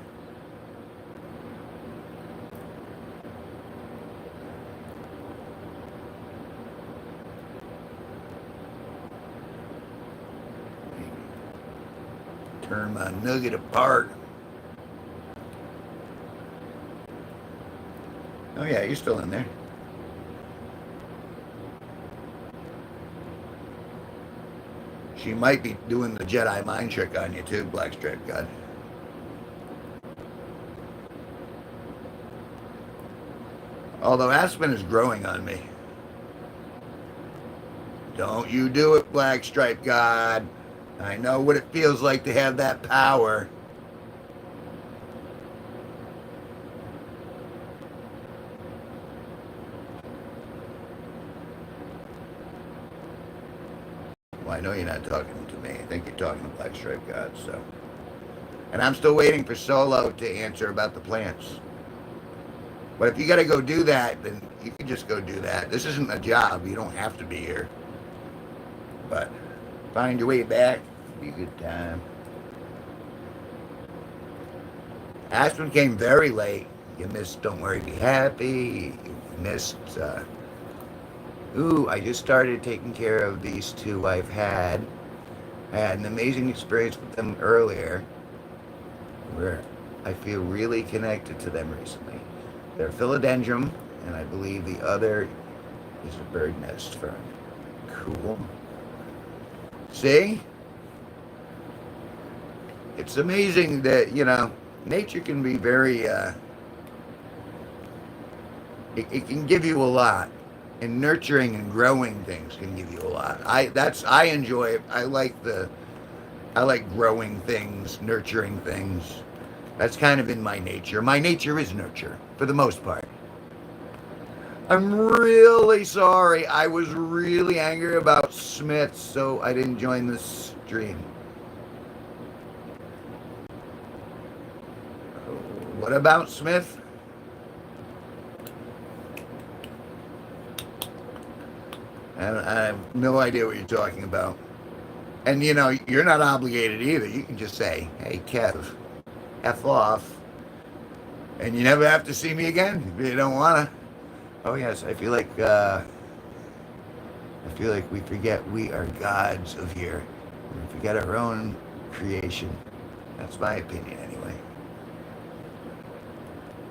Turn my nugget apart. Oh yeah, you're still in there. She might be doing the Jedi mind trick on you too, Black Stripe God. Although Aspen is growing on me. Don't you do it, Black Stripe God. I know what it feels like to have that power. Well, I know you're not talking to me. I think you're talking to Black Stripe God, so. And I'm still waiting for Solo to answer about the plants. But if you got to go do that, then you can just go do that. This isn't a job. You don't have to be here. But find your way back. Be a good time. Aspen came very late. You missed Don't Worry, Be Happy. You missed... I just started taking care of these two I've had. I had an amazing experience with them earlier where I feel really connected to them recently. They're philodendron, and I believe the other is a bird nest fern. Cool. See? It's amazing that, nature can be very, it can give you a lot. And nurturing and growing things can give you a lot. I enjoy it. I like growing things, nurturing things. That's kind of in my nature. My nature is nurture, for the most part. I'm really sorry. I was really angry about Smith, so I didn't join this stream. What about Smith? I have no idea what you're talking about. And, you're not obligated either. You can just say, hey, Kev, F off. And you never have to see me again if you don't want to. Oh, yes, I feel like we forget we are gods of here. We forget our own creation. That's my opinion, anyway.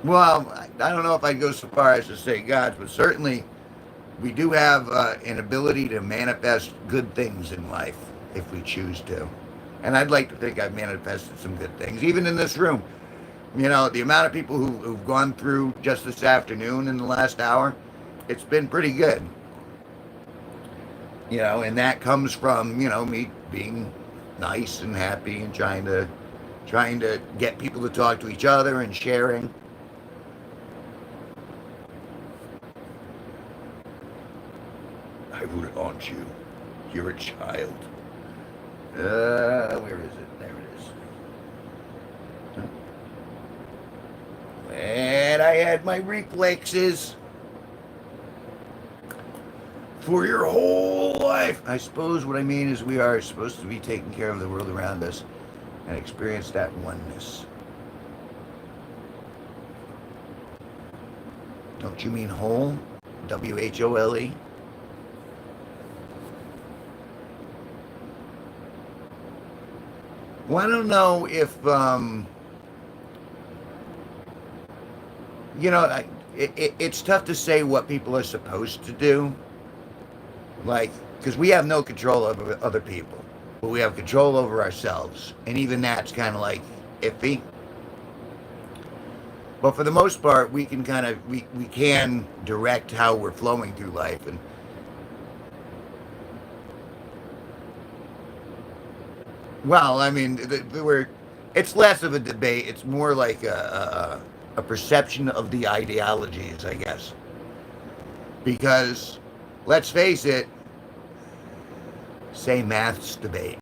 Well, I don't know if I'd go so far as to say gods, but certainly we do have an ability to manifest good things in life if we choose to. And I'd like to think I've manifested some good things, even in this room. You know, the amount of people who've gone through just this afternoon in the last hour, it's been pretty good. You know, and that comes from, you know, me being nice and happy and trying to get people to talk to each other and sharing. I would haunt you. You're a child. Where is it? There it is. And I had my reflexes for your whole life. I suppose what I mean is we are supposed to be taking care of the world around us and experience that oneness. Don't you mean whole? WHOLE? Well, I don't know if, you know, it's tough to say what people are supposed to do. Like, because we have no control over other people, but we have control over ourselves. And even that's kind of like iffy. But for the most part, we can we can direct how we're flowing through life. And, well, I mean, it's less of a debate. It's more like a perception of the ideologies, I guess. Because, let's face it, say maths debate.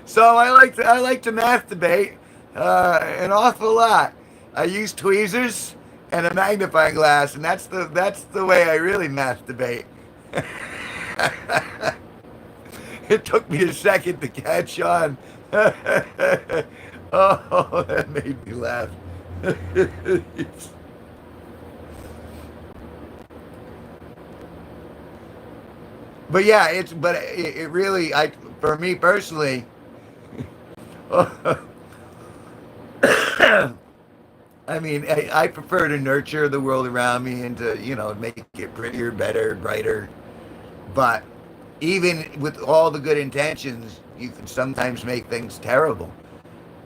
So I like to math debate an awful lot. I use tweezers and a magnifying glass, and that's the way I really math debate. It took me a second to catch on. Oh, that made me laugh. But yeah, it really, I for me personally, I mean, I prefer to nurture the world around me and to, you know, make it prettier, better, brighter. But even with all the good intentions, you can sometimes make things terrible.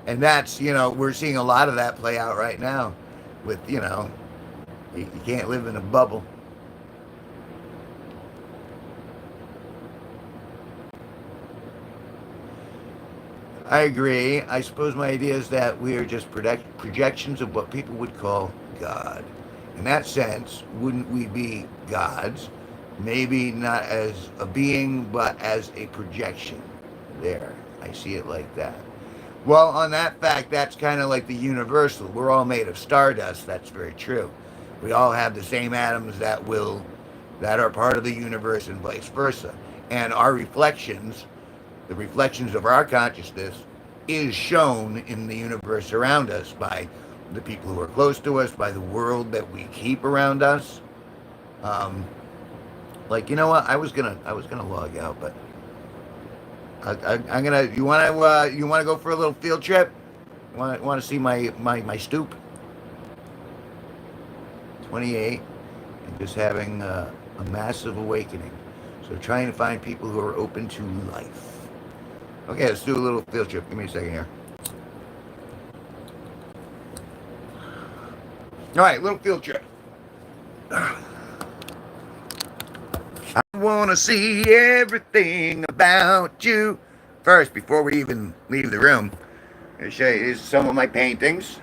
And that's, you know, we're seeing a lot of that play out right now with, you know, you can't live in a bubble. I agree. I suppose my idea is that we are just projections of what people would call God. In that sense, wouldn't we be gods? Maybe not as a being, but as a projection. There, I see it like that. Well, on that fact, that's kind of like the universal. We're all made of stardust. That's very true. We all have the same atoms that are part of the universe and vice versa. And our reflections, the reflections of our consciousness, is shown in the universe around us by the people who are close to us, by the world that we keep around us. Um, like, you know what? I was gonna log out, but I'm gonna. You wanna go for a little field trip? Want to see my stoop? 28, and just having a massive awakening. So trying to find people who are open to life. Okay, let's do a little field trip. Give me a second here. All right, little field trip. I want to see everything about you. First, before we even leave the room, I'm going to show you here's some of my paintings.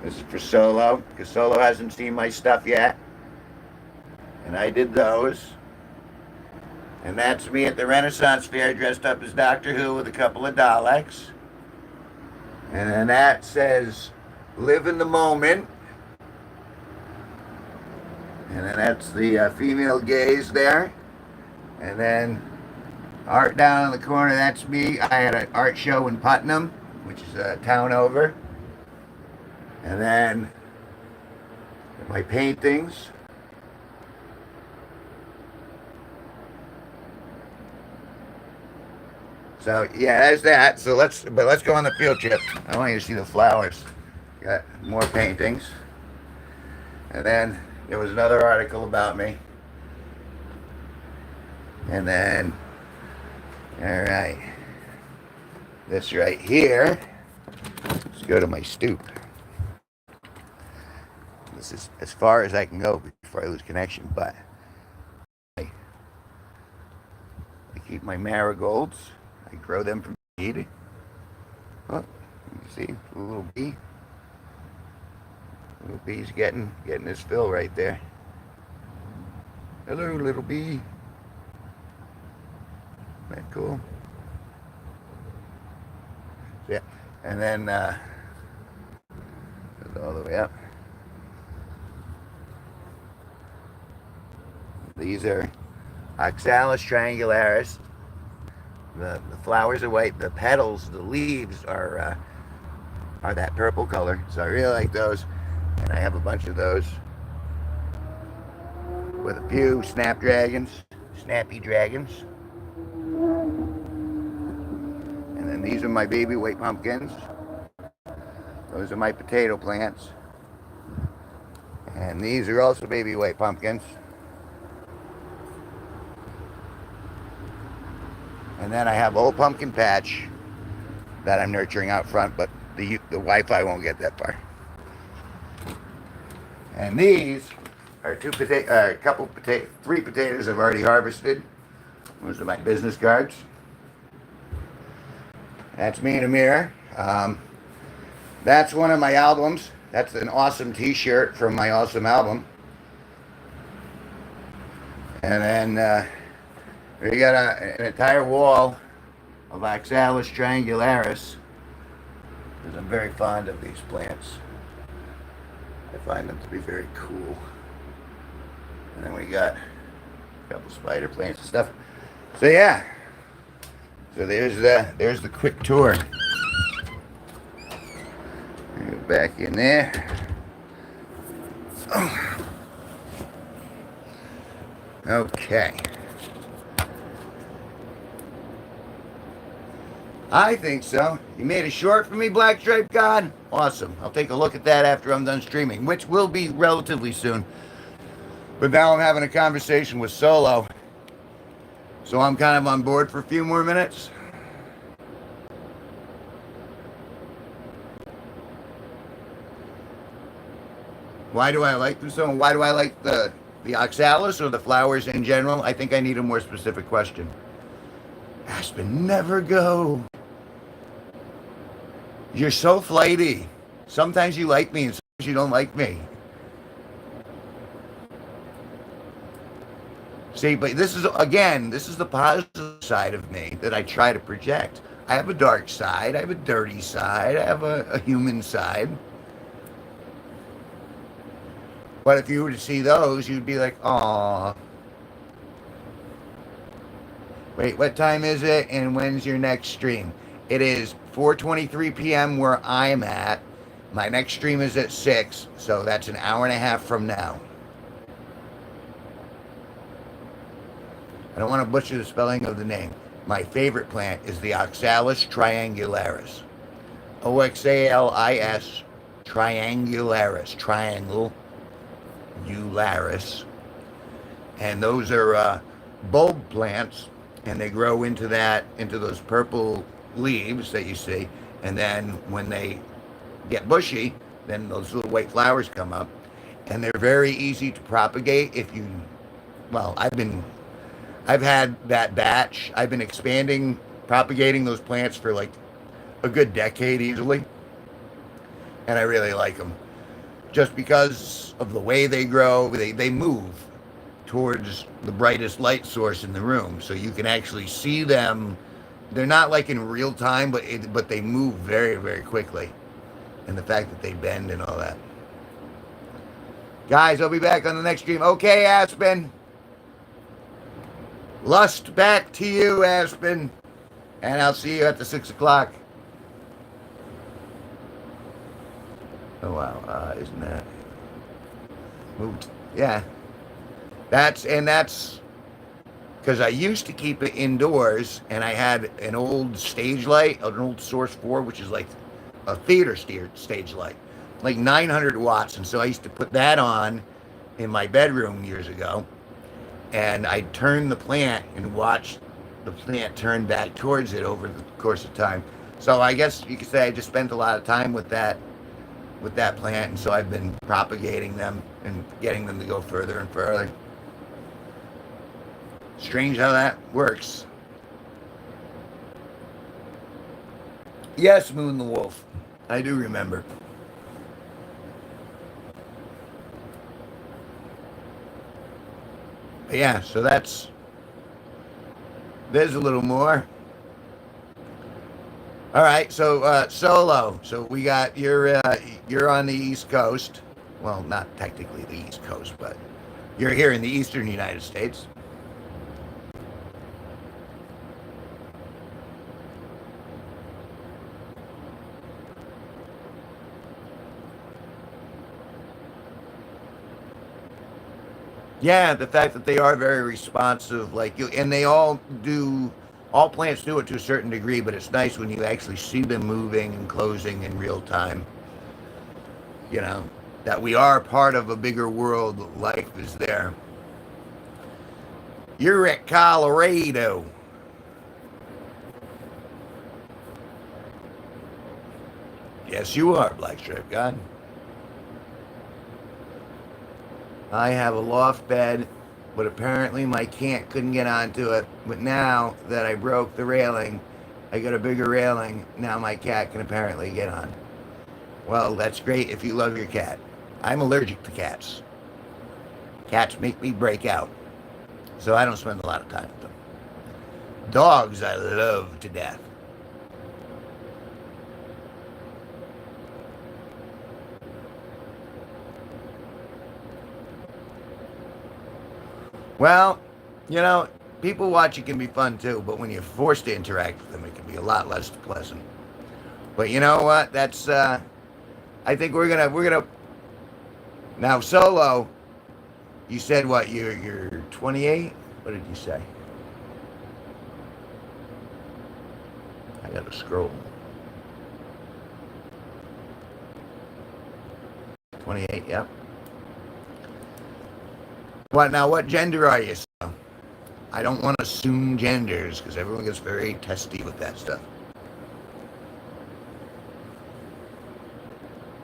This is for Solo, because Solo hasn't seen my stuff yet. And I did those. And that's me at the Renaissance Fair dressed up as Doctor Who with a couple of Daleks. And then that says, live in the moment. And then that's the female gaze there. And then art down in the corner, that's me. I had an art show in Putnam, which is a town over. And then My paintings. So yeah, there's that. So let's go on the field trip. I want you to see the flowers. Got more paintings, and then there was another article about me, and then all right, this right here. Let's go to my stoop. This is as far as I can go before I lose connection, but I keep my marigolds. I grow them from seed. Oh, you see, a little bee. Little bee's getting his fill right there. Hello, little bee. Isn't that cool? So, yeah, and then goes all the way up. These are Oxalis triangularis. The flowers are white. The petals, the leaves are that purple color. So I really like those, and I have a bunch of those with a few snapdragons, snappy dragons. And then these are my baby white pumpkins. Those are my potato plants. And these are also baby white pumpkins. And then I have old pumpkin patch that I'm nurturing out front, but the Wi-Fi won't get that far. And these are three potatoes I've already harvested. Those are my business cards. That's me in a mirror. That's one of my albums. That's an awesome t-shirt from my awesome album. And then we got an entire wall of Oxalis triangularis, because I'm very fond of these plants. I find them to be very cool. And then we got a couple spider plants and stuff. So yeah. So there's the quick tour. Go back in there. Oh. Okay. I think so. You made a short for me, Black Stripe God? Awesome. I'll take a look at that after I'm done streaming, which will be relatively soon. But now I'm having a conversation with Solo. So I'm kind of on board for a few more minutes. Why do I like them so? Why do I like the oxalis or the flowers in general? I think I need a more specific question. Aspen, never go. You're so flighty. Sometimes you like me and sometimes you don't like me. See, but this is the positive side of me that I try to project. I have a dark side. I have a dirty side. I have a human side. But if you were to see those, you'd be like, "Aw." Wait, what time is it and when's your next stream? It is 4:23 p.m. where I'm at. My next stream is at 6, so that's an hour and a half from now. I don't want to butcher the spelling of the name. My favorite plant is the Oxalis triangularis. Oxalis triangularis. Triangle. Ularis. And those are bulb plants, and they grow into those purple leaves that you see, and then when they get bushy, then those little white flowers come up, and they're very easy to propagate if you, well, I've had that batch. I've been propagating those plants for like a good decade easily, and I really like them. Just because of the way they grow, they move towards the brightest light source in the room, so you can actually see them. They're not like in real time, but they move very, very quickly, and the fact that they bend and all that. Guys, I'll be back on the next stream. Okay, Aspen. Lust back to you, Aspen, and I'll see you at the 6 o'clock. Oh wow, isn't that? moved. Yeah, that's because I used to keep it indoors, and I had an old stage light, an old Source 4, which is like a theater stage light, like 900 watts. And so I used to put that on in my bedroom years ago, and I'd turn the plant and watch the plant turn back towards it over the course of time. So I guess you could say I just spent a lot of time with that plant, and so I've been propagating them and getting them to go further and further. Strange how that works. Yes, Moon the Wolf. I do remember. But yeah, so there's a little more. All right, so solo. So we got you're on the East Coast. Well, not technically the East Coast, but you're here in the Eastern United States. Yeah, the fact that they are very responsive, like you, and they all do. All plants do it to a certain degree, but it's nice when you actually see them moving and closing in real time. You know that we are part of a bigger world. Life is there. You're at Colorado. Yes, you are, Black Stripe God. I have a loft bed, but apparently my cat couldn't get onto it. But now that I broke the railing, I got a bigger railing. Now my cat can apparently get on. Well, that's great if you love your cat. I'm allergic to cats. Cats make me break out, so I don't spend a lot of time with them. Dogs I love to death. Well, you know, people watching can be fun too, but when you're forced to interact with them, it can be a lot less pleasant. But you know what? That's I think we're gonna now solo. You said what? You're 28. What did you say? I gotta scroll. 28. Yep. What now? What gender are you? I don't want to assume genders because everyone gets very testy with that stuff.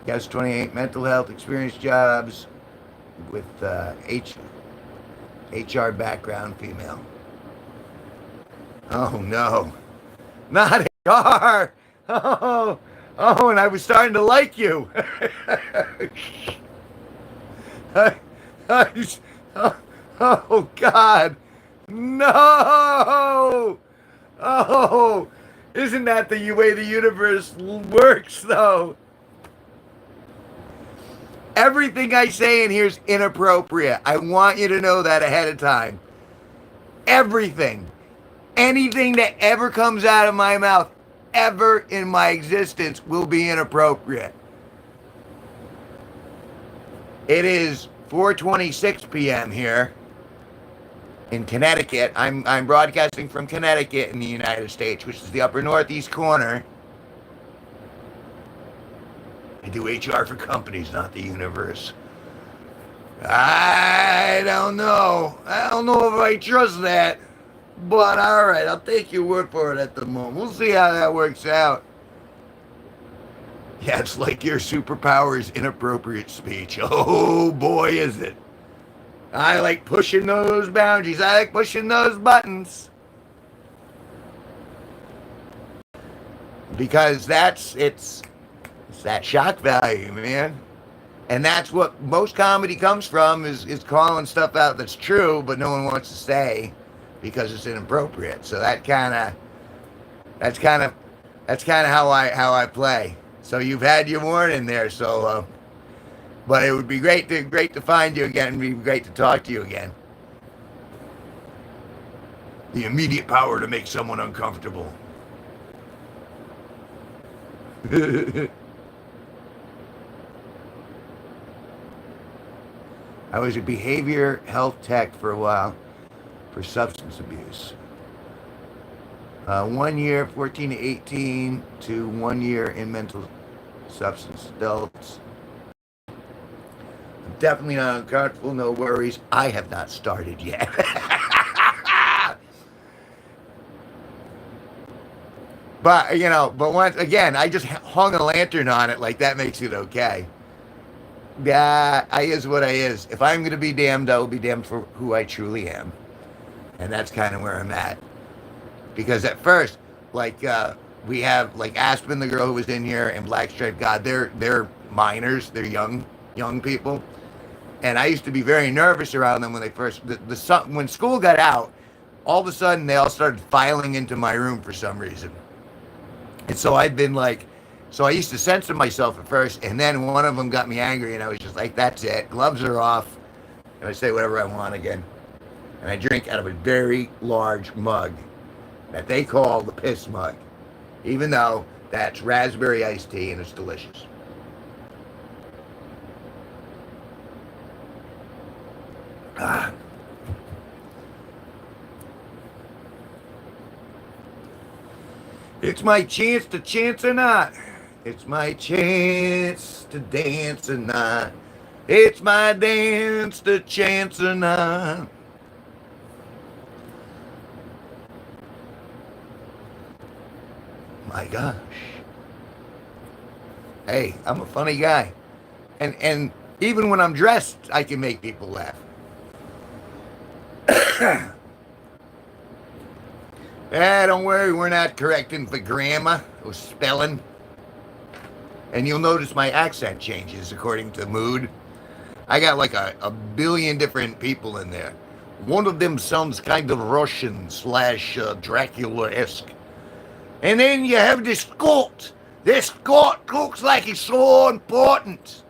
Yes, 28. Mental health experience jobs with HR background, female. Oh no, not HR. Oh, oh, and I was starting to like you. I, oh, oh God, no. Oh, isn't that the way the universe works, though? Everything I say in here is inappropriate. I want you to know that ahead of time. Everything. Anything that ever comes out of my mouth, ever in my existence, will be inappropriate. It is 4:26 p.m. here in Connecticut. I'm broadcasting from Connecticut in the United States, which is the upper northeast corner. I do HR for companies, not the universe. I don't know. I don't know if I trust that. But all right, I'll take your word for it at the moment. We'll see how that works out. Yeah, it's like your superpower is inappropriate speech. Oh boy, is it. I like pushing those boundaries. I like pushing those buttons. Because it's that shock value, man. And that's what most comedy comes from is calling stuff out that's true, but no one wants to say because it's inappropriate. So that's kind of how I play. So you've had your warning there, Solo. But it would be great to find you again. It'd be great to talk to you again. The immediate power to make someone uncomfortable. I was a behavior health tech for a while for substance abuse. 1 year, 14 to 18, to 1 year in mental substance adults. I'm definitely not uncomfortable, no worries. I have not started yet. But, but once again, I just hung a lantern on it like that makes it okay. Yeah, I is what I is. If I'm going to be damned, I will be damned for who I truly am. And that's kind of where I'm at. Because at first, like, we have, like, Aspen, the girl who was in here, and Black Stripe God, they're minors. They're young people. And I used to be very nervous around them when they first, when school got out, all of a sudden they all started filing into my room for some reason. And so I've been like, so I used to censor myself at first, and then one of them got me angry, and I was just like, that's it. Gloves are off, and I say whatever I want again. And I drink out of a very large mug that they call the piss mug, even though that's raspberry iced tea, and it's delicious. Ah. It's my chance to chance or not. It's my chance to dance or not. It's my dance to chance or not. My gosh. Hey, I'm a funny guy. And even when I'm dressed, I can make people laugh. Don't worry, we're not correcting for grammar or spelling. And you'll notice my accent changes according to mood. I got like a billion different people in there. One of them sounds kind of Russian / Dracula-esque. And then you have this Scot. This Scot looks like he's so important.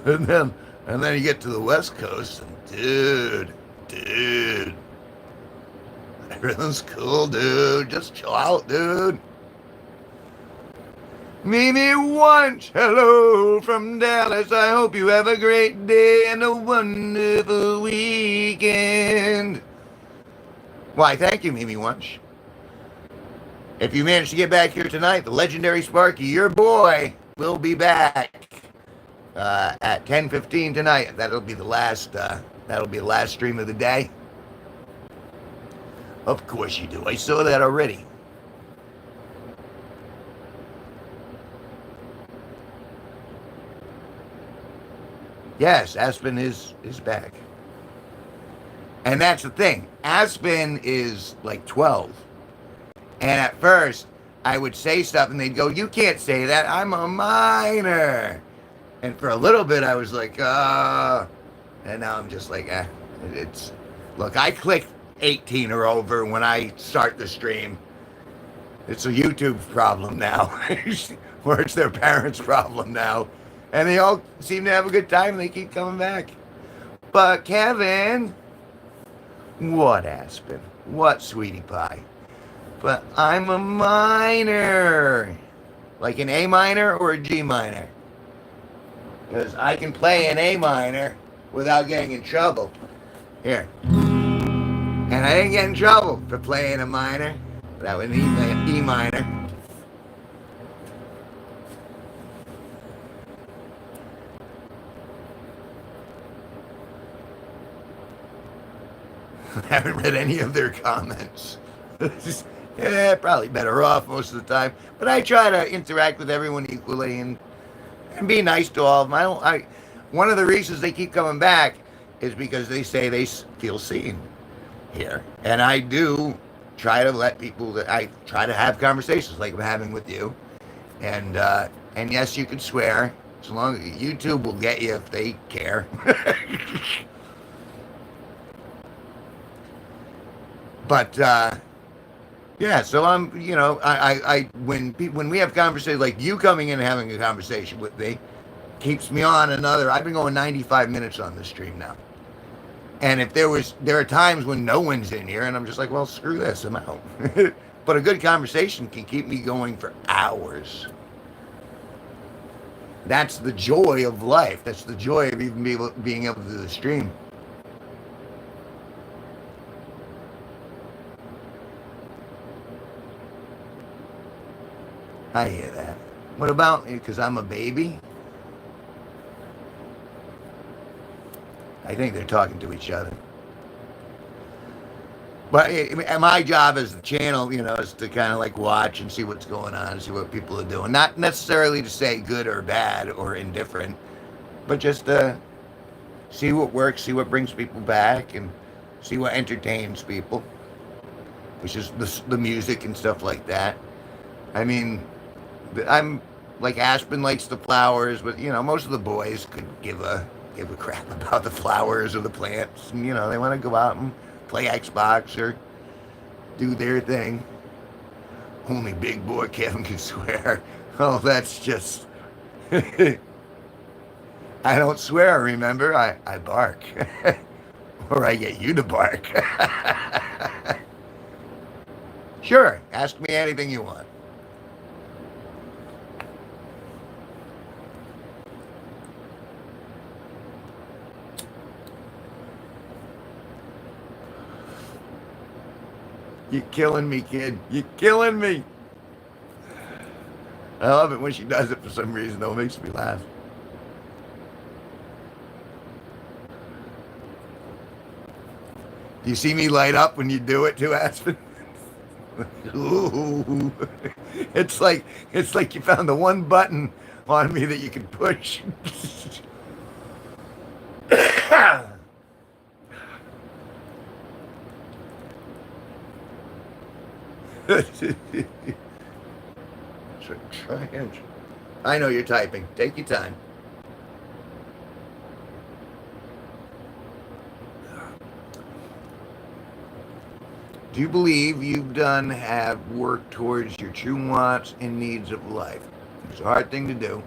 And then you get to the West Coast, and dude, everything's cool, dude. Just chill out, dude. Mimi Wunsch, hello from Dallas. I hope you have a great day and a wonderful weekend. Why, thank you, Mimi Wunsch. If you manage to get back here tonight, the legendary Sparky, your boy, will be back. At 10:15 tonight. That'll be the last stream of the day. Of course you do. I saw that already. Yes, Aspen is back. And that's the thing. Aspen is like 12. And at first, I would say stuff and they'd go, you can't say that. I'm a minor. And for a little bit, I was like, and now I'm just like, look, I click 18 or over when I start the stream. It's a YouTube problem now, or it's their parents' problem now. And they all seem to have a good time and they keep coming back. But Kevin, what Aspen? What sweetie pie? But I'm a minor. Like an A minor or a G minor? Because I can play an A minor without getting in trouble. Here. And I didn't get in trouble for playing a minor. That was an E minor. I haven't read any of their comments. Probably better off most of the time. But I try to interact with everyone equally and be nice to all of them. One of the reasons they keep coming back is because they say they feel seen here. And I do try to let people I try to have conversations like I'm having with you. And yes, you can swear. As long as YouTube will get you if they care. But yeah, so I'm, when we have conversations like you coming in and having a conversation with me, keeps me on I've been going 95 minutes on this stream now. And if there are times when no one's in here and I'm just like, well, screw this, I'm out. But a good conversation can keep me going for hours. That's the joy of life. That's the joy of even being able to do the stream. I hear that. What about me? Because I'm a baby? I think they're talking to each other. But my job as the channel, is to kind of like watch and see what's going on, see what people are doing. Not necessarily to say good or bad or indifferent, but just to see what works, see what brings people back, and see what entertains people, which is the music and stuff like that. I mean, I'm like Aspen likes the flowers, but most of the boys could give a crap about the flowers or the plants, and they want to go out and play Xbox or do their thing. Only big boy Kevin can swear. Oh, that's just. I don't swear, remember? I bark. Or I get you to bark. Sure, ask me anything you want. You're killing me, kid. You're killing me. I love it when she does it for some reason, though. It makes me laugh. Do you see me light up when you do it too, Aspen? Ooh. It's like you found the one button on me that you can push. I know you're typing. Take your time. Do you believe you've have worked towards your true wants and needs of life? It's a hard thing to do.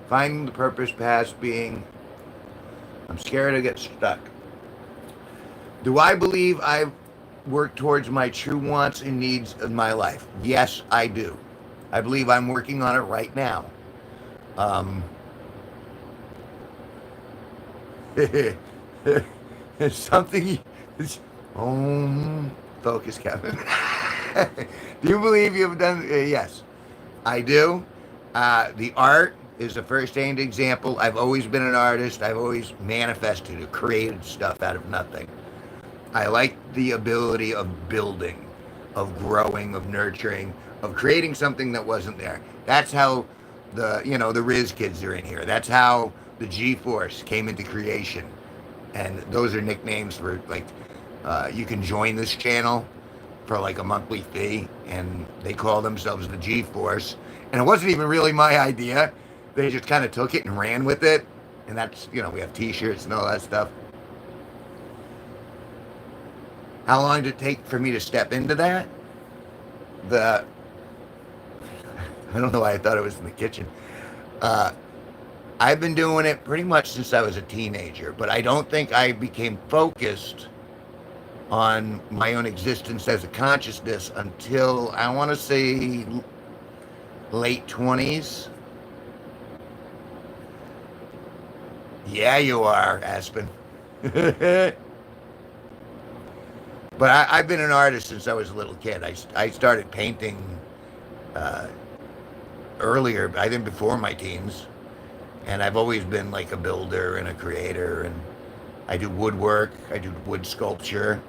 Finding the purpose past being, I'm scared I get stuck. Do I believe I've worked towards my true wants and needs of my life? Yes, I do. I believe I'm working on it right now. It's something. Focus, Kevin. Do you believe you've done? Yes, I do. The art is a first-hand example. I've always been an artist. I've always manifested or created stuff out of nothing. I like the ability of building, of growing, of nurturing, of creating something that wasn't there. That's how the Riz kids are in here. That's how the G-Force came into creation. And those are nicknames for like, you can join this channel for like a monthly fee, and they call themselves the G-Force. And it wasn't even really my idea. They just kind of took it and ran with it. And that's, we have t-shirts and all that stuff. How long did it take for me to step into that? I don't know why I thought it was in the kitchen. I've been doing it pretty much since I was a teenager, but I don't think I became focused on my own existence as a consciousness until, I want to say, late 20s. Yeah, you are, Aspen. But I've been an artist since I was a little kid. I started painting earlier, I think before my teens. And I've always been like a builder and a creator. And I do woodwork. I do wood sculpture.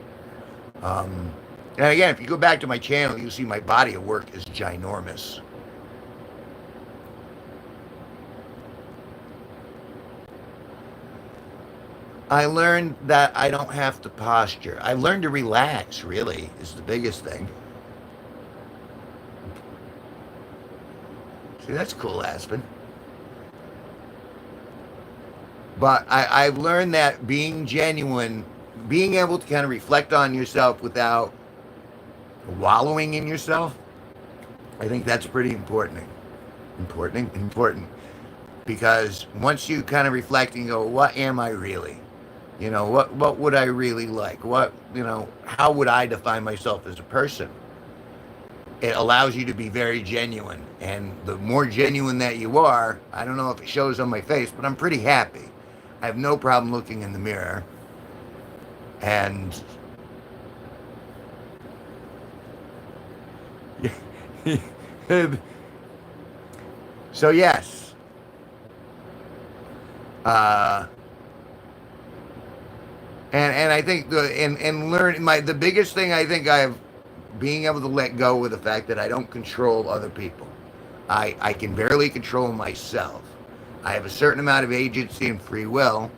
And again, if you go back to my channel, you'll see my body of work is ginormous. I learned that I don't have to posture. I learned to relax, really, is the biggest thing. See, that's cool, Aspen. But I've learned that being genuine, being able to kind of reflect on yourself without wallowing in yourself, I think that's pretty important. Important. Because once you kind of reflect and go, what am I really? What would I really like? How would I define myself as a person? it allows you to be very genuine. And the more genuine that you are, I don't know if it shows on my face, but I'm pretty happy. I have no problem looking in the mirror. And so, yes. And I think the biggest thing I think I've being able to let go with the fact that I don't control other people. I can barely control myself. I have a certain amount of agency and free will,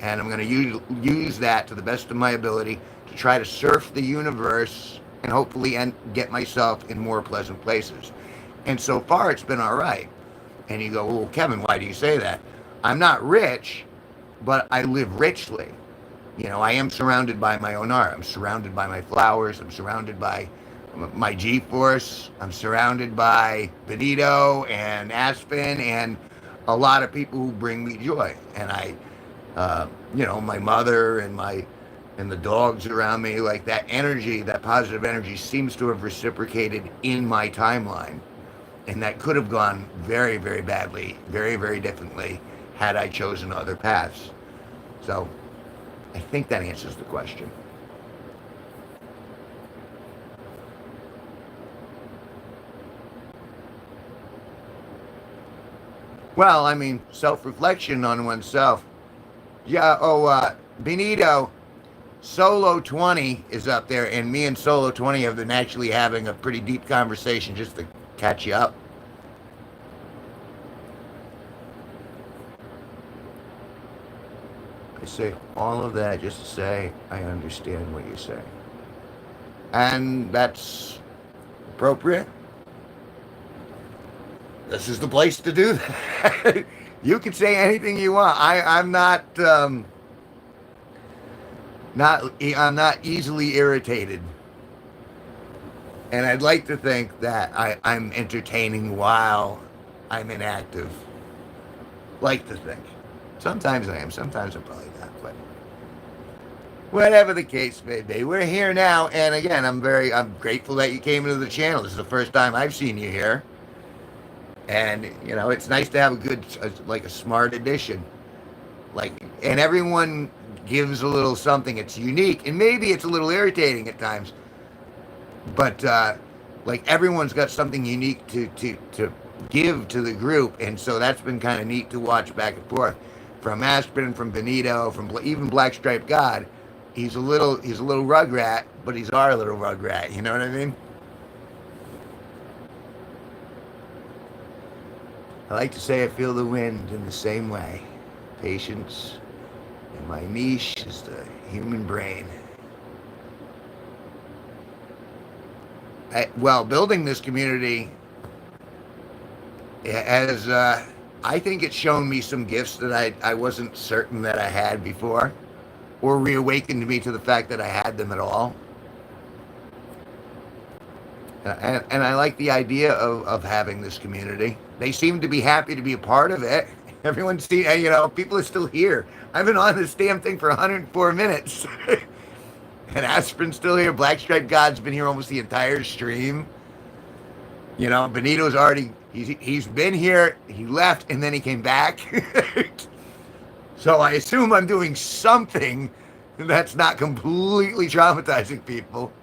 and I'm going to use that to the best of my ability to try to surf the universe and hopefully get myself in more pleasant places. And so far, it's been all right. And you go, well, Kevin, why do you say that? I'm not rich, but I live richly. You know, I am surrounded by my own art. I'm surrounded by my flowers. I'm surrounded by my G-Force. I'm surrounded by Benito and Aspen and a lot of people who bring me joy. And my mother and the dogs around me, like that energy, that positive energy seems to have reciprocated in my timeline. And that could have gone very, very badly, very, very differently had I chosen other paths. So I think that answers the question. Well, I mean, self-reflection on oneself. Yeah, Benito, Solo 20 is up there, and me and Solo 20 have been actually having a pretty deep conversation just to catch you up. I say all of that just to say I understand what you're saying. And that's appropriate. This is the place to do that. You can say anything you want. I'm not easily irritated. And I'd like to think that I'm entertaining while I'm inactive. Like to think. Sometimes I am. Sometimes I'm probably not. But whatever the case may be, we're here now. And again, I'm grateful that you came into the channel. This is the first time I've seen you here. And, you know, it's nice to have a smart addition. And everyone gives a little something. It's unique. And maybe it's a little irritating at times. But, everyone's got something unique to give to the group. And so that's been kind of neat to watch back and forth. From Aspen, from Benito, from even Black Striped God. He's a little rugrat, but he's our little rugrat. You know what I mean? I like to say I feel the wind in the same way. Patience, and my niche is the human brain. Building this community has, I think it's shown me some gifts that I wasn't certain that I had before, or reawakened me to the fact that I had them at all. And I like the idea of having this community. They seem to be happy to be a part of it. Everyone people are still here. I've been on this damn thing for 104 minutes. And Aspen's still here. Black Striped God's been here almost the entire stream. You know, Benito's he's been here, he left, and then he came back. So I assume I'm doing something that's not completely traumatizing people.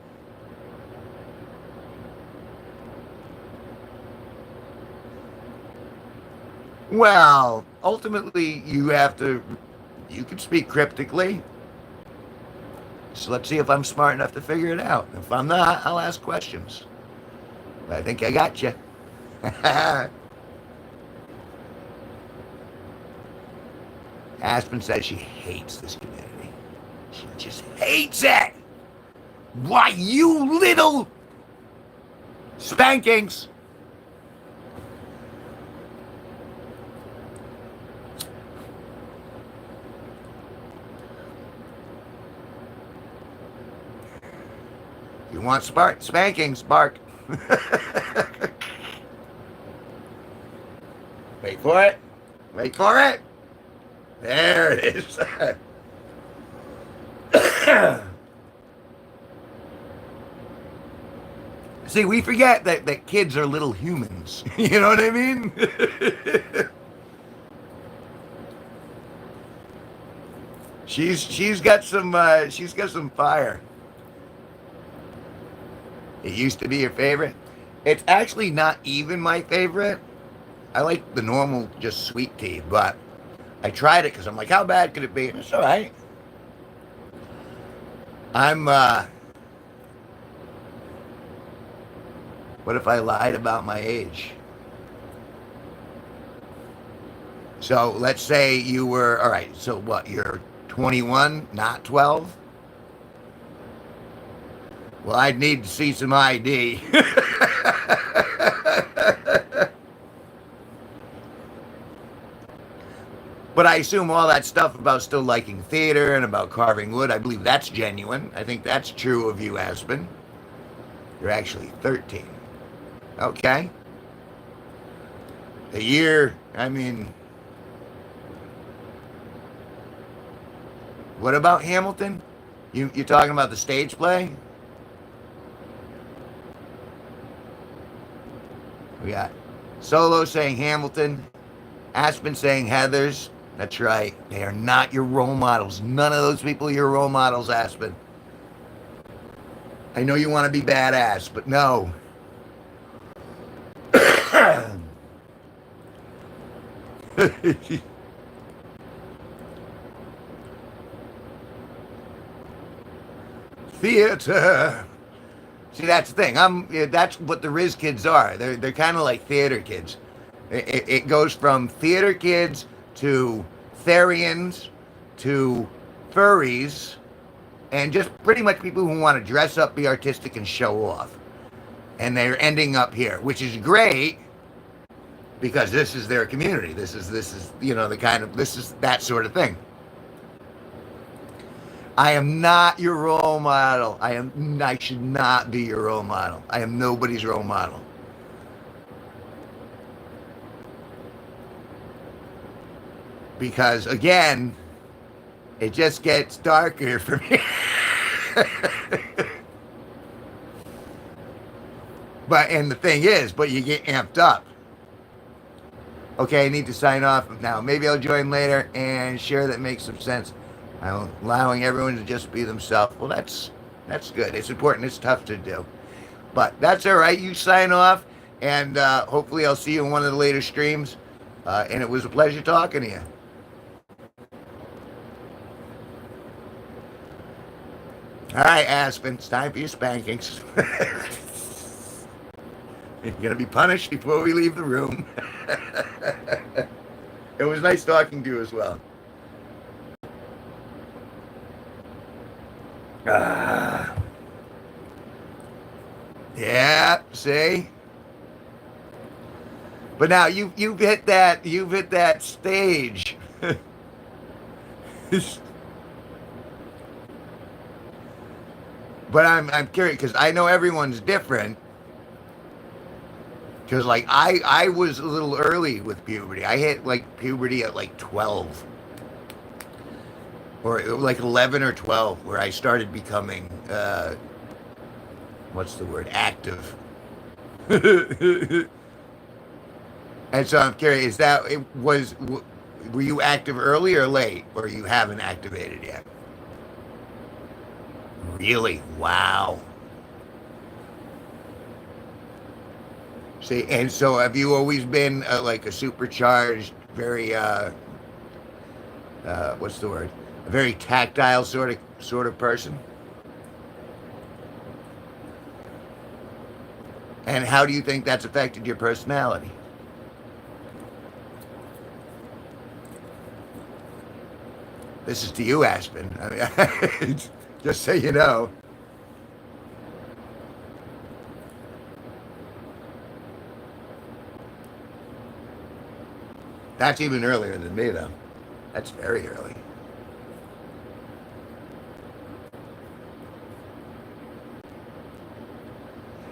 Well, ultimately, you can speak cryptically. So let's see if I'm smart enough to figure it out. If I'm not, I'll ask questions. But I think I got you. Aspen says she hates this community. She just hates it. Why, you little spankings. You want spankings, bark. Wait for it. Wait for it. There it is. See, we forget that kids are little humans. You know what I mean? she's got some fire. It used to be your favorite. It's actually not even my favorite. I like the normal, just sweet tea, but I tried it because I'm like, how bad could it be? And it's all right. I'm. What if I lied about my age? So let's say you were all right. So what? You're 21, not 12. Well, I'd need to see some ID. But I assume all that stuff about still liking theater and about carving wood, I believe that's genuine. I think that's true of you, Aspen. You're actually 13. Okay. A year, I mean, what about Hamilton? You're talking about the stage play? We got Solo saying Hamilton, Aspen saying Heathers. That's right. They are not your role models. None of those people are your role models, Aspen. I know you want to be badass, but no. Theater. See, that's the thing. That's what the Riz kids are. They're kind of like theater kids. It goes from theater kids to Therians to furries and just pretty much people who want to dress up, be artistic, and show off. And they're ending up here, which is great because this is their community. This is the kind of this is that sort of thing. I am not your role model. I should not be your role model. I am nobody's role model. Because again, it just gets darker for me. And the thing is, but you get amped up. Okay, I need to sign off now. Maybe I'll join later and share that makes some sense. I'm allowing everyone to just be themselves. Well, that's good. It's important. It's tough to do. But that's all right. You sign off, and hopefully I'll see you in one of the later streams. And it was a pleasure talking to you. All right, Aspen, it's time for your spankings. You're going to be punished before we leave the room. It was nice talking to you as well. Yeah, see? But now you've hit that stage. But I'm curious because I know everyone's different. Because like I was a little early with puberty. I hit like puberty at like 12. Or like 11 or 12 where I started becoming what's the word? Active. And so I'm curious, were you active early or late? Or you haven't activated yet? Really? Wow. See, and so have you always been like a supercharged, very what's the word? A very tactile sort of person? And how do you think that's affected your personality? This is to you, Aspen. I mean, just so you know. That's even earlier than me, though. That's very early.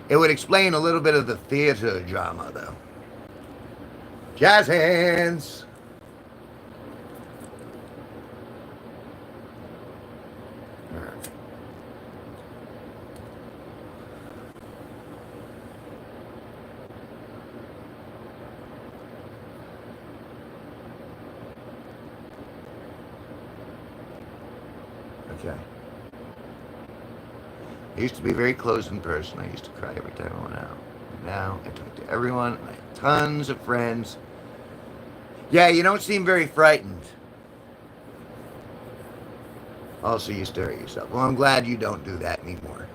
It would explain a little bit of the theater drama, though. Jazz hands. Okay. I used to be very close in person. I used to cry every time I went out. Now I talk to everyone. I have tons of friends. Yeah, you don't seem very frightened. Also, you stare at yourself. Well, I'm glad you don't do that anymore.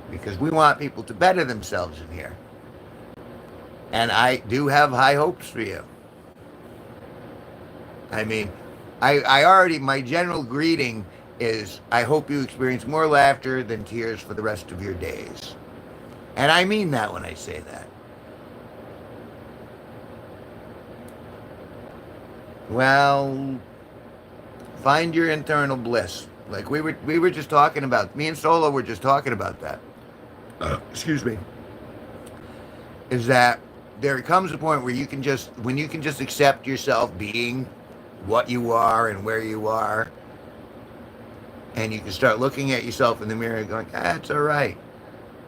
Because we want people to better themselves in here. And I do have high hopes for you. I mean, I already, my general greeting is I hope you experience more laughter than tears for the rest of your days. And I mean that when I say that. Well, find your internal bliss. Like we were just talking about, me and Solo were just talking about that. Excuse me. Is that there comes a point where you can just, when you can just accept yourself being what you are and where you are, and you can start looking at yourself in the mirror and going, ah, it's all right.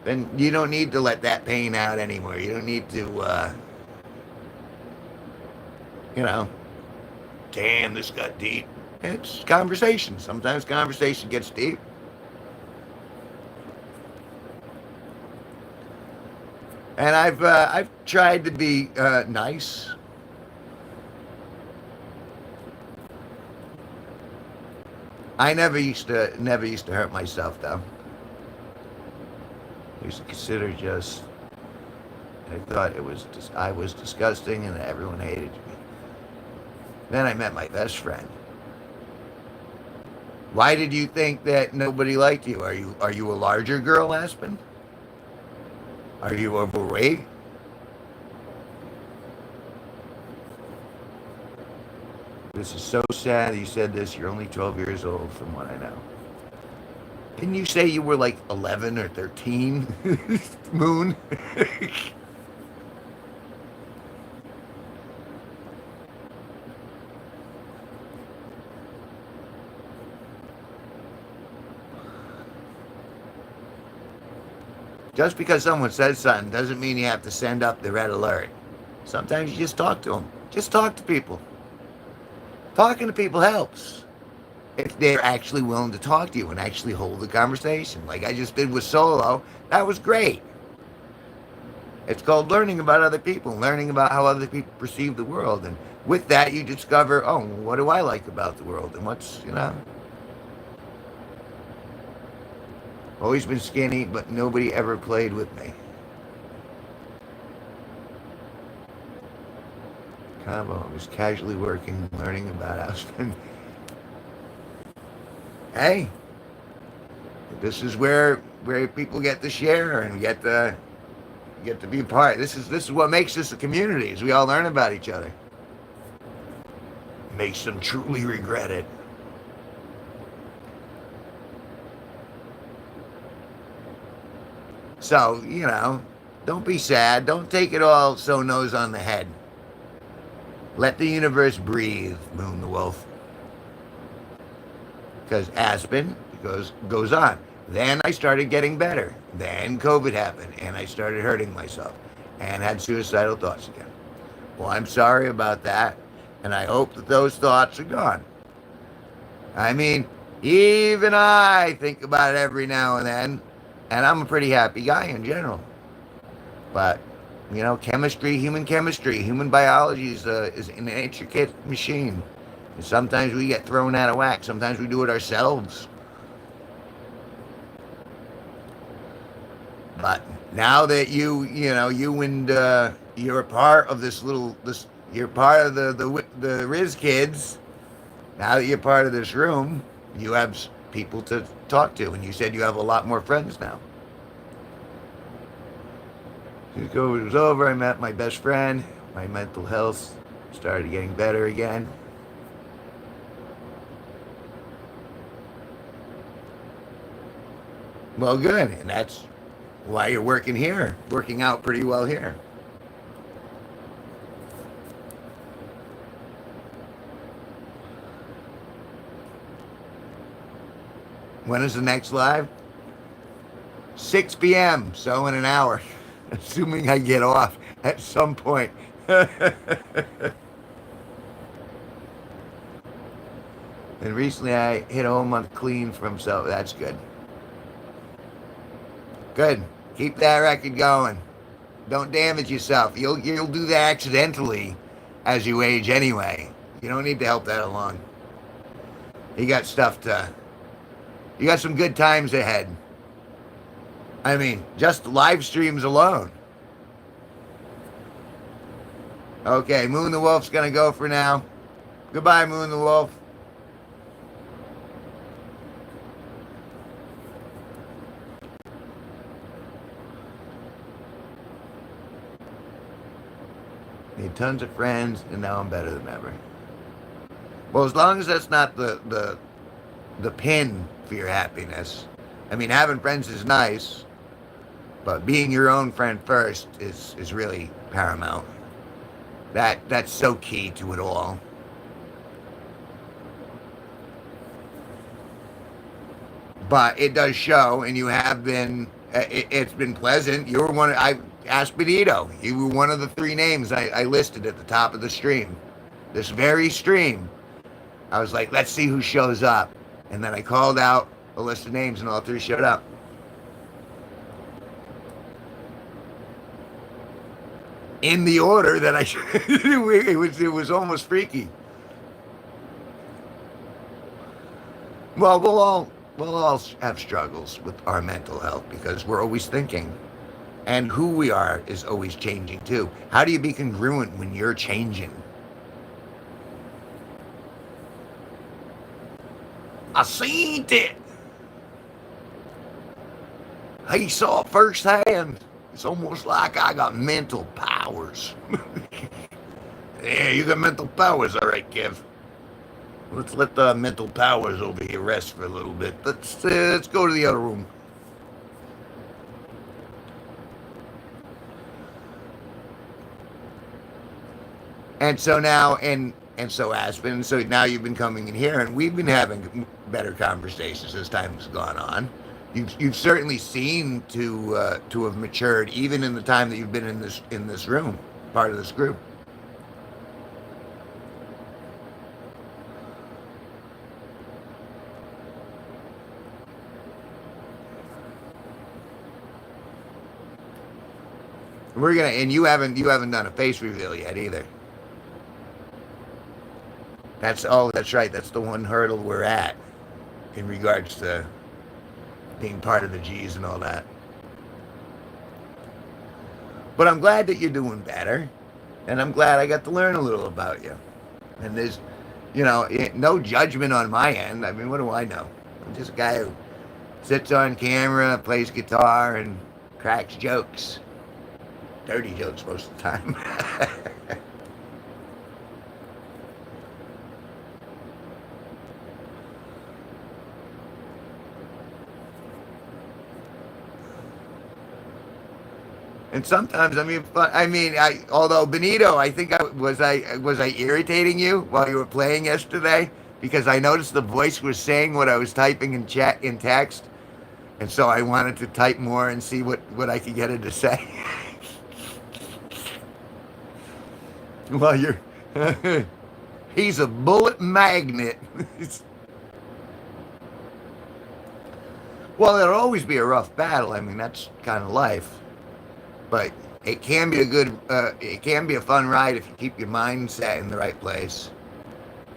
Then you don't need to let that pain out anymore. You don't need to, you know, damn, this got deep. It's conversation. Sometimes conversation gets deep. And I've tried to be nice. I never used to hurt myself though. I used to consider just, I thought it was just, I was disgusting and everyone hated me. Then I met my best friend. Why did you think that nobody liked you? Are you a larger girl, Aspen? Are you overweight? This is so sad you said this. You're only 12 years old from what I know. Didn't you say you were like 11 or 13? Moon? Just because someone says something doesn't mean you have to send up the red alert. Sometimes you just talk to them. Just talk to people. Talking to people helps. If they're actually willing to talk to you and actually hold the conversation. Like I just did with Solo. That was great. It's called learning about other people, learning about how other people perceive the world. And with that, you discover, oh, what do I like about the world? And what's, always been skinny, but nobody ever played with me. Combo, I was casually working, learning about Aspen. Hey, this is where people get to share and get to be a part. This is what makes this a community. Is we all learn about each other. Makes them truly regret it. So, don't be sad. Don't take it all so nose on the head. Let the universe breathe, Moon the Wolf. Because Aspen goes on. Then I started getting better. Then COVID happened, and I started hurting myself and had suicidal thoughts again. Well, I'm sorry about that, and I hope that those thoughts are gone. I mean, even I think about it every now and then, and I'm a pretty happy guy in general. But, chemistry, human biology is an intricate machine. And sometimes we get thrown out of whack. Sometimes we do it ourselves. But now that you and you're a part of you're part of the Riz kids. Now that you're part of this room, you have people to talk to, and you said you have a lot more friends now. COVID was over. I met my best friend. My mental health started getting better again. Well, good, and that's why you're working here, working out pretty well here. When is the next live? 6 p.m., so in an hour, assuming I get off at some point. And recently I hit a whole month clean from, so that's good. Good. Keep that record going. Don't damage yourself. You'll do that accidentally as you age anyway. You don't need to help that along. You got stuff to. You got some good times ahead. I mean, just live streams alone. Okay, Moon the Wolf's gonna go for now. Goodbye, Moon the Wolf. Made tons of friends, and now I'm better than ever. Well, as long as that's not the pin for your happiness. I mean, having friends is nice, but being your own friend first is really paramount. That's so key to it all. But it does show, and you have been. It's been pleasant. You were one. I asked Benito. You were one of the three names I listed at the top of the stream. This very stream. I was like, let's see who shows up, and then I called out a list of names, and all three showed up. In the order that I should. It was almost freaky. Well, we'll all have struggles with our mental health because we're always thinking, and who we are is always changing too. How do you be congruent when you're changing? I seen it. I saw it firsthand. It's almost like I got mental powers. Yeah, you got mental powers, all right, Kev. Let's let the mental powers over here rest for a little bit. Let's go to the other room. And so now, and so Aspen, so now you've been coming in here, and we've been having better conversations as time has gone on. You've certainly seemed to have matured, even in the time that you've been in this room, part of this group. We're gonna, and you haven't done a face reveal yet either. That's right. That's the one hurdle we're at in regards to being part of the G's and all that. But I'm glad that you're doing better, and I'm glad I got to learn a little about you. And there's, no judgment on my end. I mean, what do I know? I'm just a guy who sits on camera, plays guitar, and cracks jokes. Dirty jokes most of the time. And sometimes, although Benito, I think I irritating you while you were playing yesterday because I noticed the voice was saying what I was typing in chat in text, and so I wanted to type more and see what I could get it to say. Well, he's a bullet magnet. Well, it'll always be a rough battle. I mean, that's kind of life. But it can be it can be a fun ride if you keep your mind set in the right place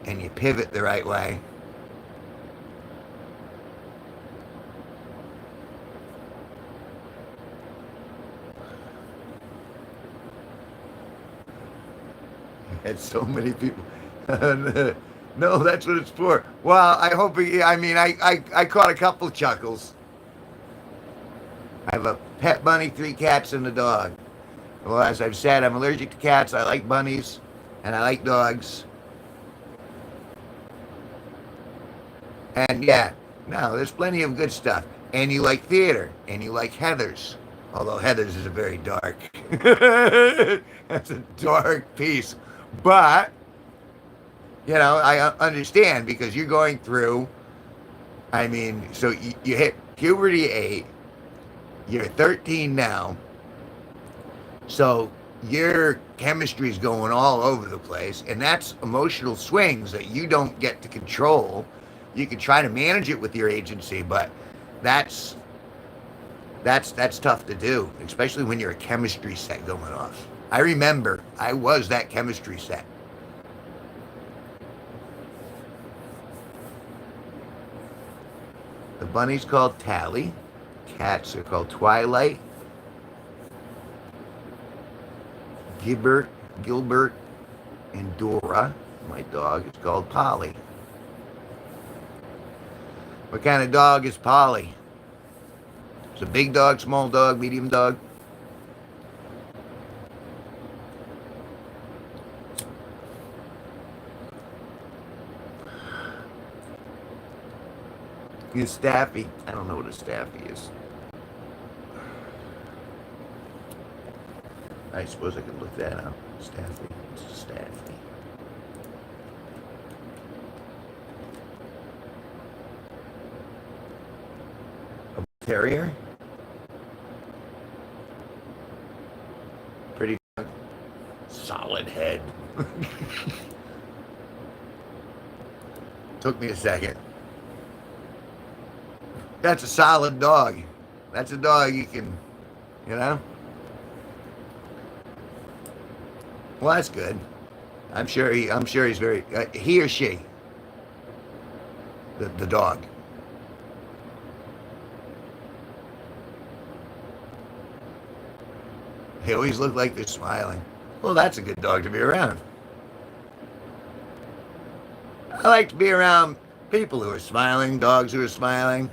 and you pivot the right way. Had so many people. No, that's what it's for. Well, I hope. I caught a couple chuckles. I have a pet bunny, 3 cats, and a dog. Well, as I've said, I'm allergic to cats. I like bunnies, and I like dogs. And yeah, no, there's plenty of good stuff. And you like theater, and you like Heathers. Although Heathers is a very dark. That's a dark piece. But, I understand because you're going through, so you hit puberty 8, you're 13 now. So your chemistry's going all over the place, and that's emotional swings that you don't get to control. You can try to manage it with your agency, but that's that's tough to do, especially when you're a chemistry set going off. I remember I was that chemistry set. The bunny's called Tally. Cats are called Twilight, Gilbert, and Dora. My dog is called Polly. What kind of dog is Polly? It's a big dog, small dog, medium dog. He's Staffy. I don't know what a Staffy is. I suppose I could look that up. Staffy. It's a Staffy. A terrier? Pretty solid head. Took me a second. That's a solid dog. That's a dog you can, you know? Well, that's good. I'm sure he's very, he or she, the dog. They always look like they're smiling. Well, that's a good dog to be around. I like to be around people who are smiling, dogs who are smiling.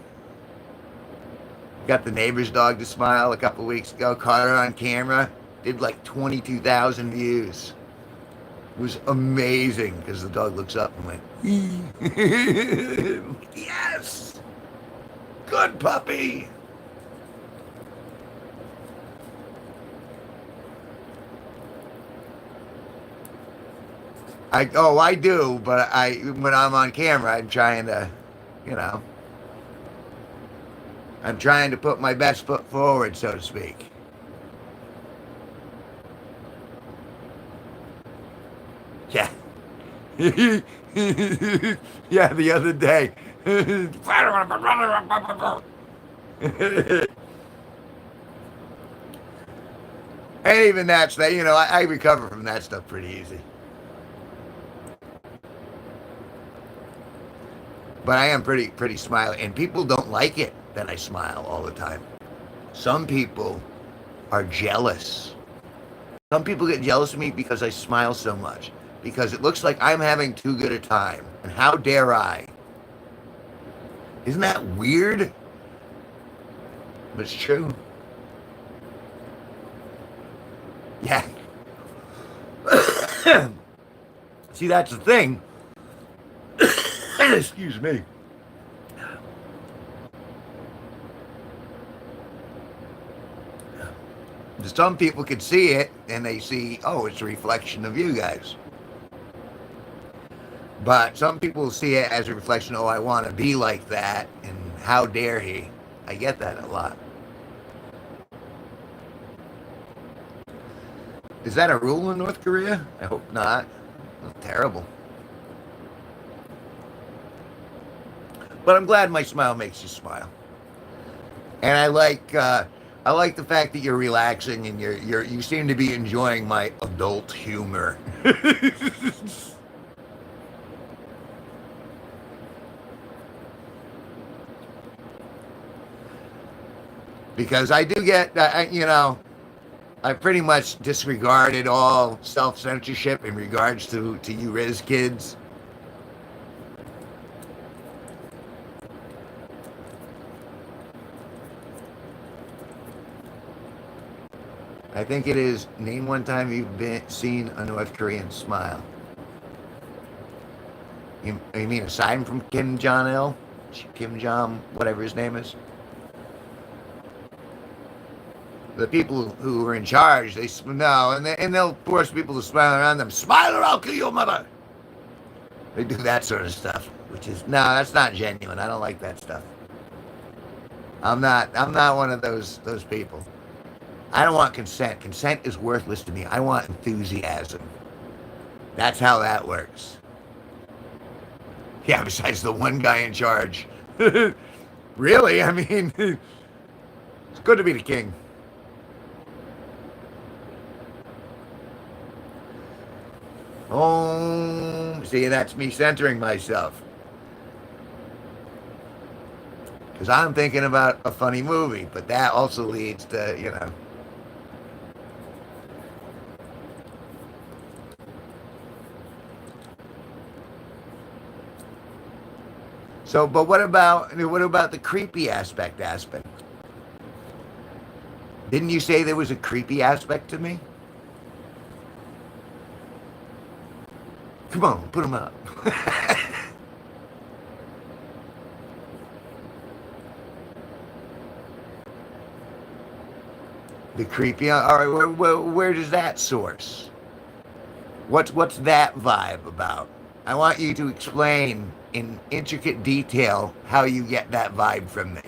Got the neighbor's dog to smile a couple weeks ago. Caught her on camera. Did like 22,000 views. It was amazing because the dog looks up and went, yes! Good puppy! I do, but when I'm on camera, I'm trying to, you know, I'm trying to put my best foot forward, so to speak. Yeah. Yeah, the other day. And even that's that, you know, I recover from that stuff pretty easy. But I am pretty smiley, and people don't like it that I smile all the time. Some people are jealous. Some people get jealous of me because I smile so much, because it looks like I'm having too good a time. And how dare I? Isn't that weird? But it's true. Yeah. See, that's the thing. Excuse me. Some people can see it and they see, oh, it's a reflection of you guys. But some people see it as a reflection, oh, I want to be like that, and how dare he? I get that a lot. Is that a rule in North Korea? I hope not. That's terrible. But I'm glad my smile makes you smile. And I like the fact that you're relaxing and you seem to be enjoying my adult humor. Because I do get, you know, I pretty much disregarded all self-censorship in regards to you Riz kids. I think it is, name one time you've seen a North Korean smile. You mean aside from Kim Jong-il? Kim Jong, whatever his name is? The people who are in charge, no, and they'll force people to smile around them. Smile or I'll kill your mother. They do that sort of stuff, which is, no, that's not genuine. I don't like that stuff. I'm not one of those people. I don't want consent. Consent is worthless to me. I want enthusiasm. That's how that works. Yeah, besides the one guy in charge. Really? I mean, it's good to be the king. Oh, see, that's me centering myself. Because I'm thinking about a funny movie, but that also leads to, you know. So, but what about the creepy aspect, Aspen? Didn't you say there was a creepy aspect to me? Come on, put them up. The creepy. All right, where does that source? What's that vibe about? I want you to explain in intricate detail how you get that vibe from me.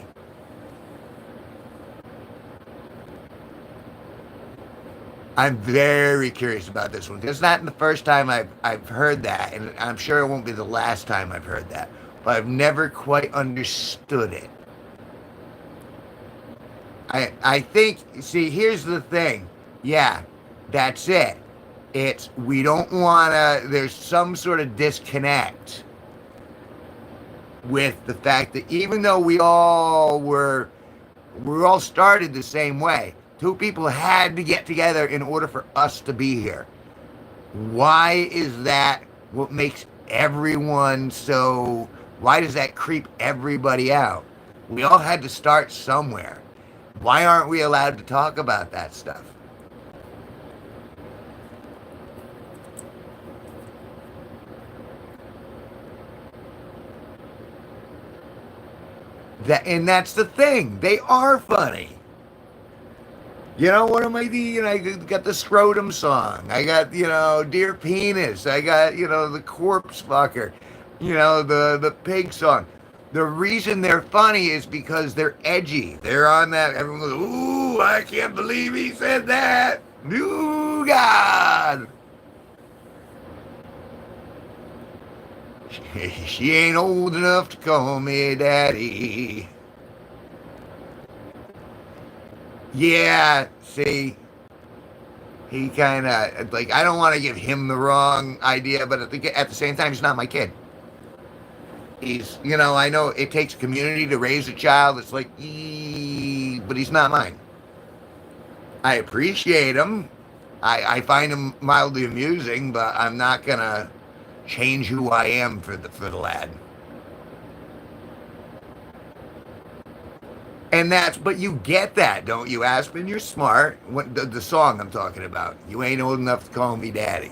I'm very curious about this one. It's not the first time I've heard that, and I'm sure it won't be the last time I've heard that. But I've never quite understood it. I think, see, here's the thing. Yeah, that's it. It's we don't want to. There's some sort of disconnect with the fact that even though we all started the same way. Two people had to get together in order for us to be here. Why is that what makes everyone so, why does that creep everybody out? We all had to start somewhere. Why aren't we allowed to talk about that stuff? And that's the thing. They are funny. You know, what am I doing? I got the scrotum song. I got, dear penis. I got, the corpse fucker. The pig song. The reason they're funny is because they're edgy. They're on that. Everyone goes, ooh, I can't believe he said that. Ooh, God. She ain't old enough to call me daddy. Yeah, see, he kind of like I don't want to give him the wrong idea, but at the same time, he's not my kid. I know it takes a community to raise a child. It's like, but he's not mine. I appreciate him. I find him mildly amusing, but I'm not gonna change who I am for the lad. But you get that, don't you, Aspen? You're smart. What the song I'm talking about? You ain't old enough to call me daddy.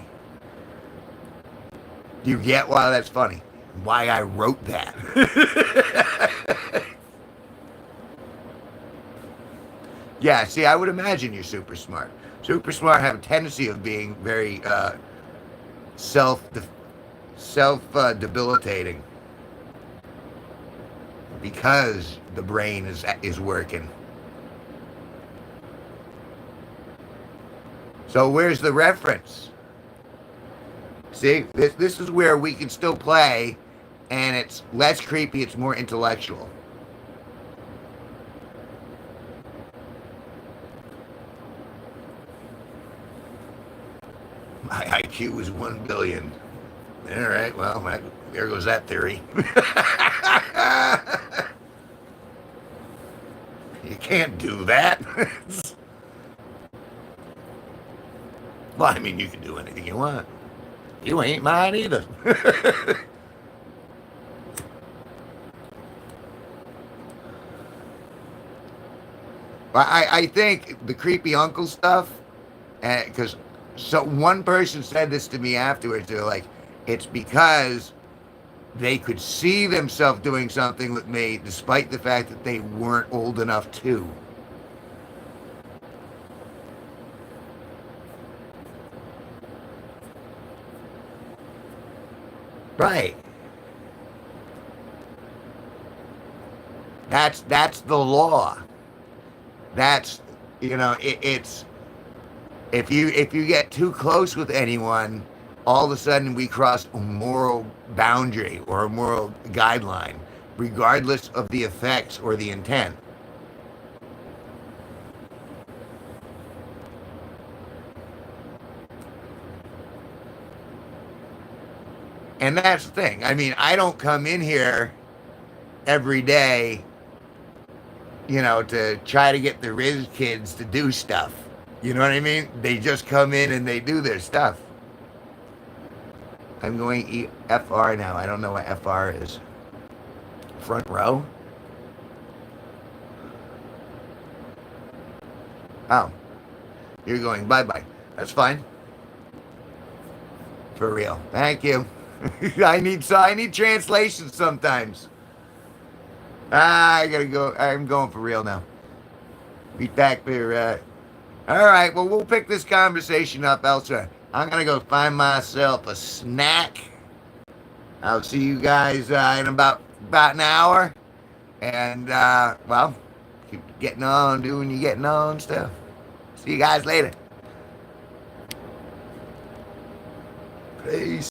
Do you get why that's funny? Why I wrote that? Yeah, see, I would imagine you're super smart. Super smart have a tendency of being very self self debilitating because the brain is working. So where's the reference? See, this is where we can still play, and it's less creepy. It's more intellectual. My IQ is 1 billion. All right, well, there goes that theory. You can't do that. Well, I mean, you can do anything you want. You ain't mine either. I think the creepy uncle stuff, because so one person said this to me afterwards. They're like, it's because they could see themselves doing something with me despite the fact that they weren't old enough to. Right. That's the law. That's You know, it's if you get too close with anyone, all of a sudden we cross a moral boundary or a moral guideline, regardless of the effects or the intent. And that's the thing. I mean, I don't come in here every day, you know, to try to get the Riz kids to do stuff. You know what I mean? They just come in and they do their stuff. I'm going FR now. I don't know what FR is. Front row? Oh, you're going bye-bye. That's fine. For real. Thank you. I need translation sometimes. I gotta go. I'm going for real now. Be back there. All right. Well, we'll pick this conversation up elsewhere. I'm gonna go find myself a snack. I'll see you guys in about an hour. And well, keep getting on, doing your getting on stuff. See you guys later. Peace.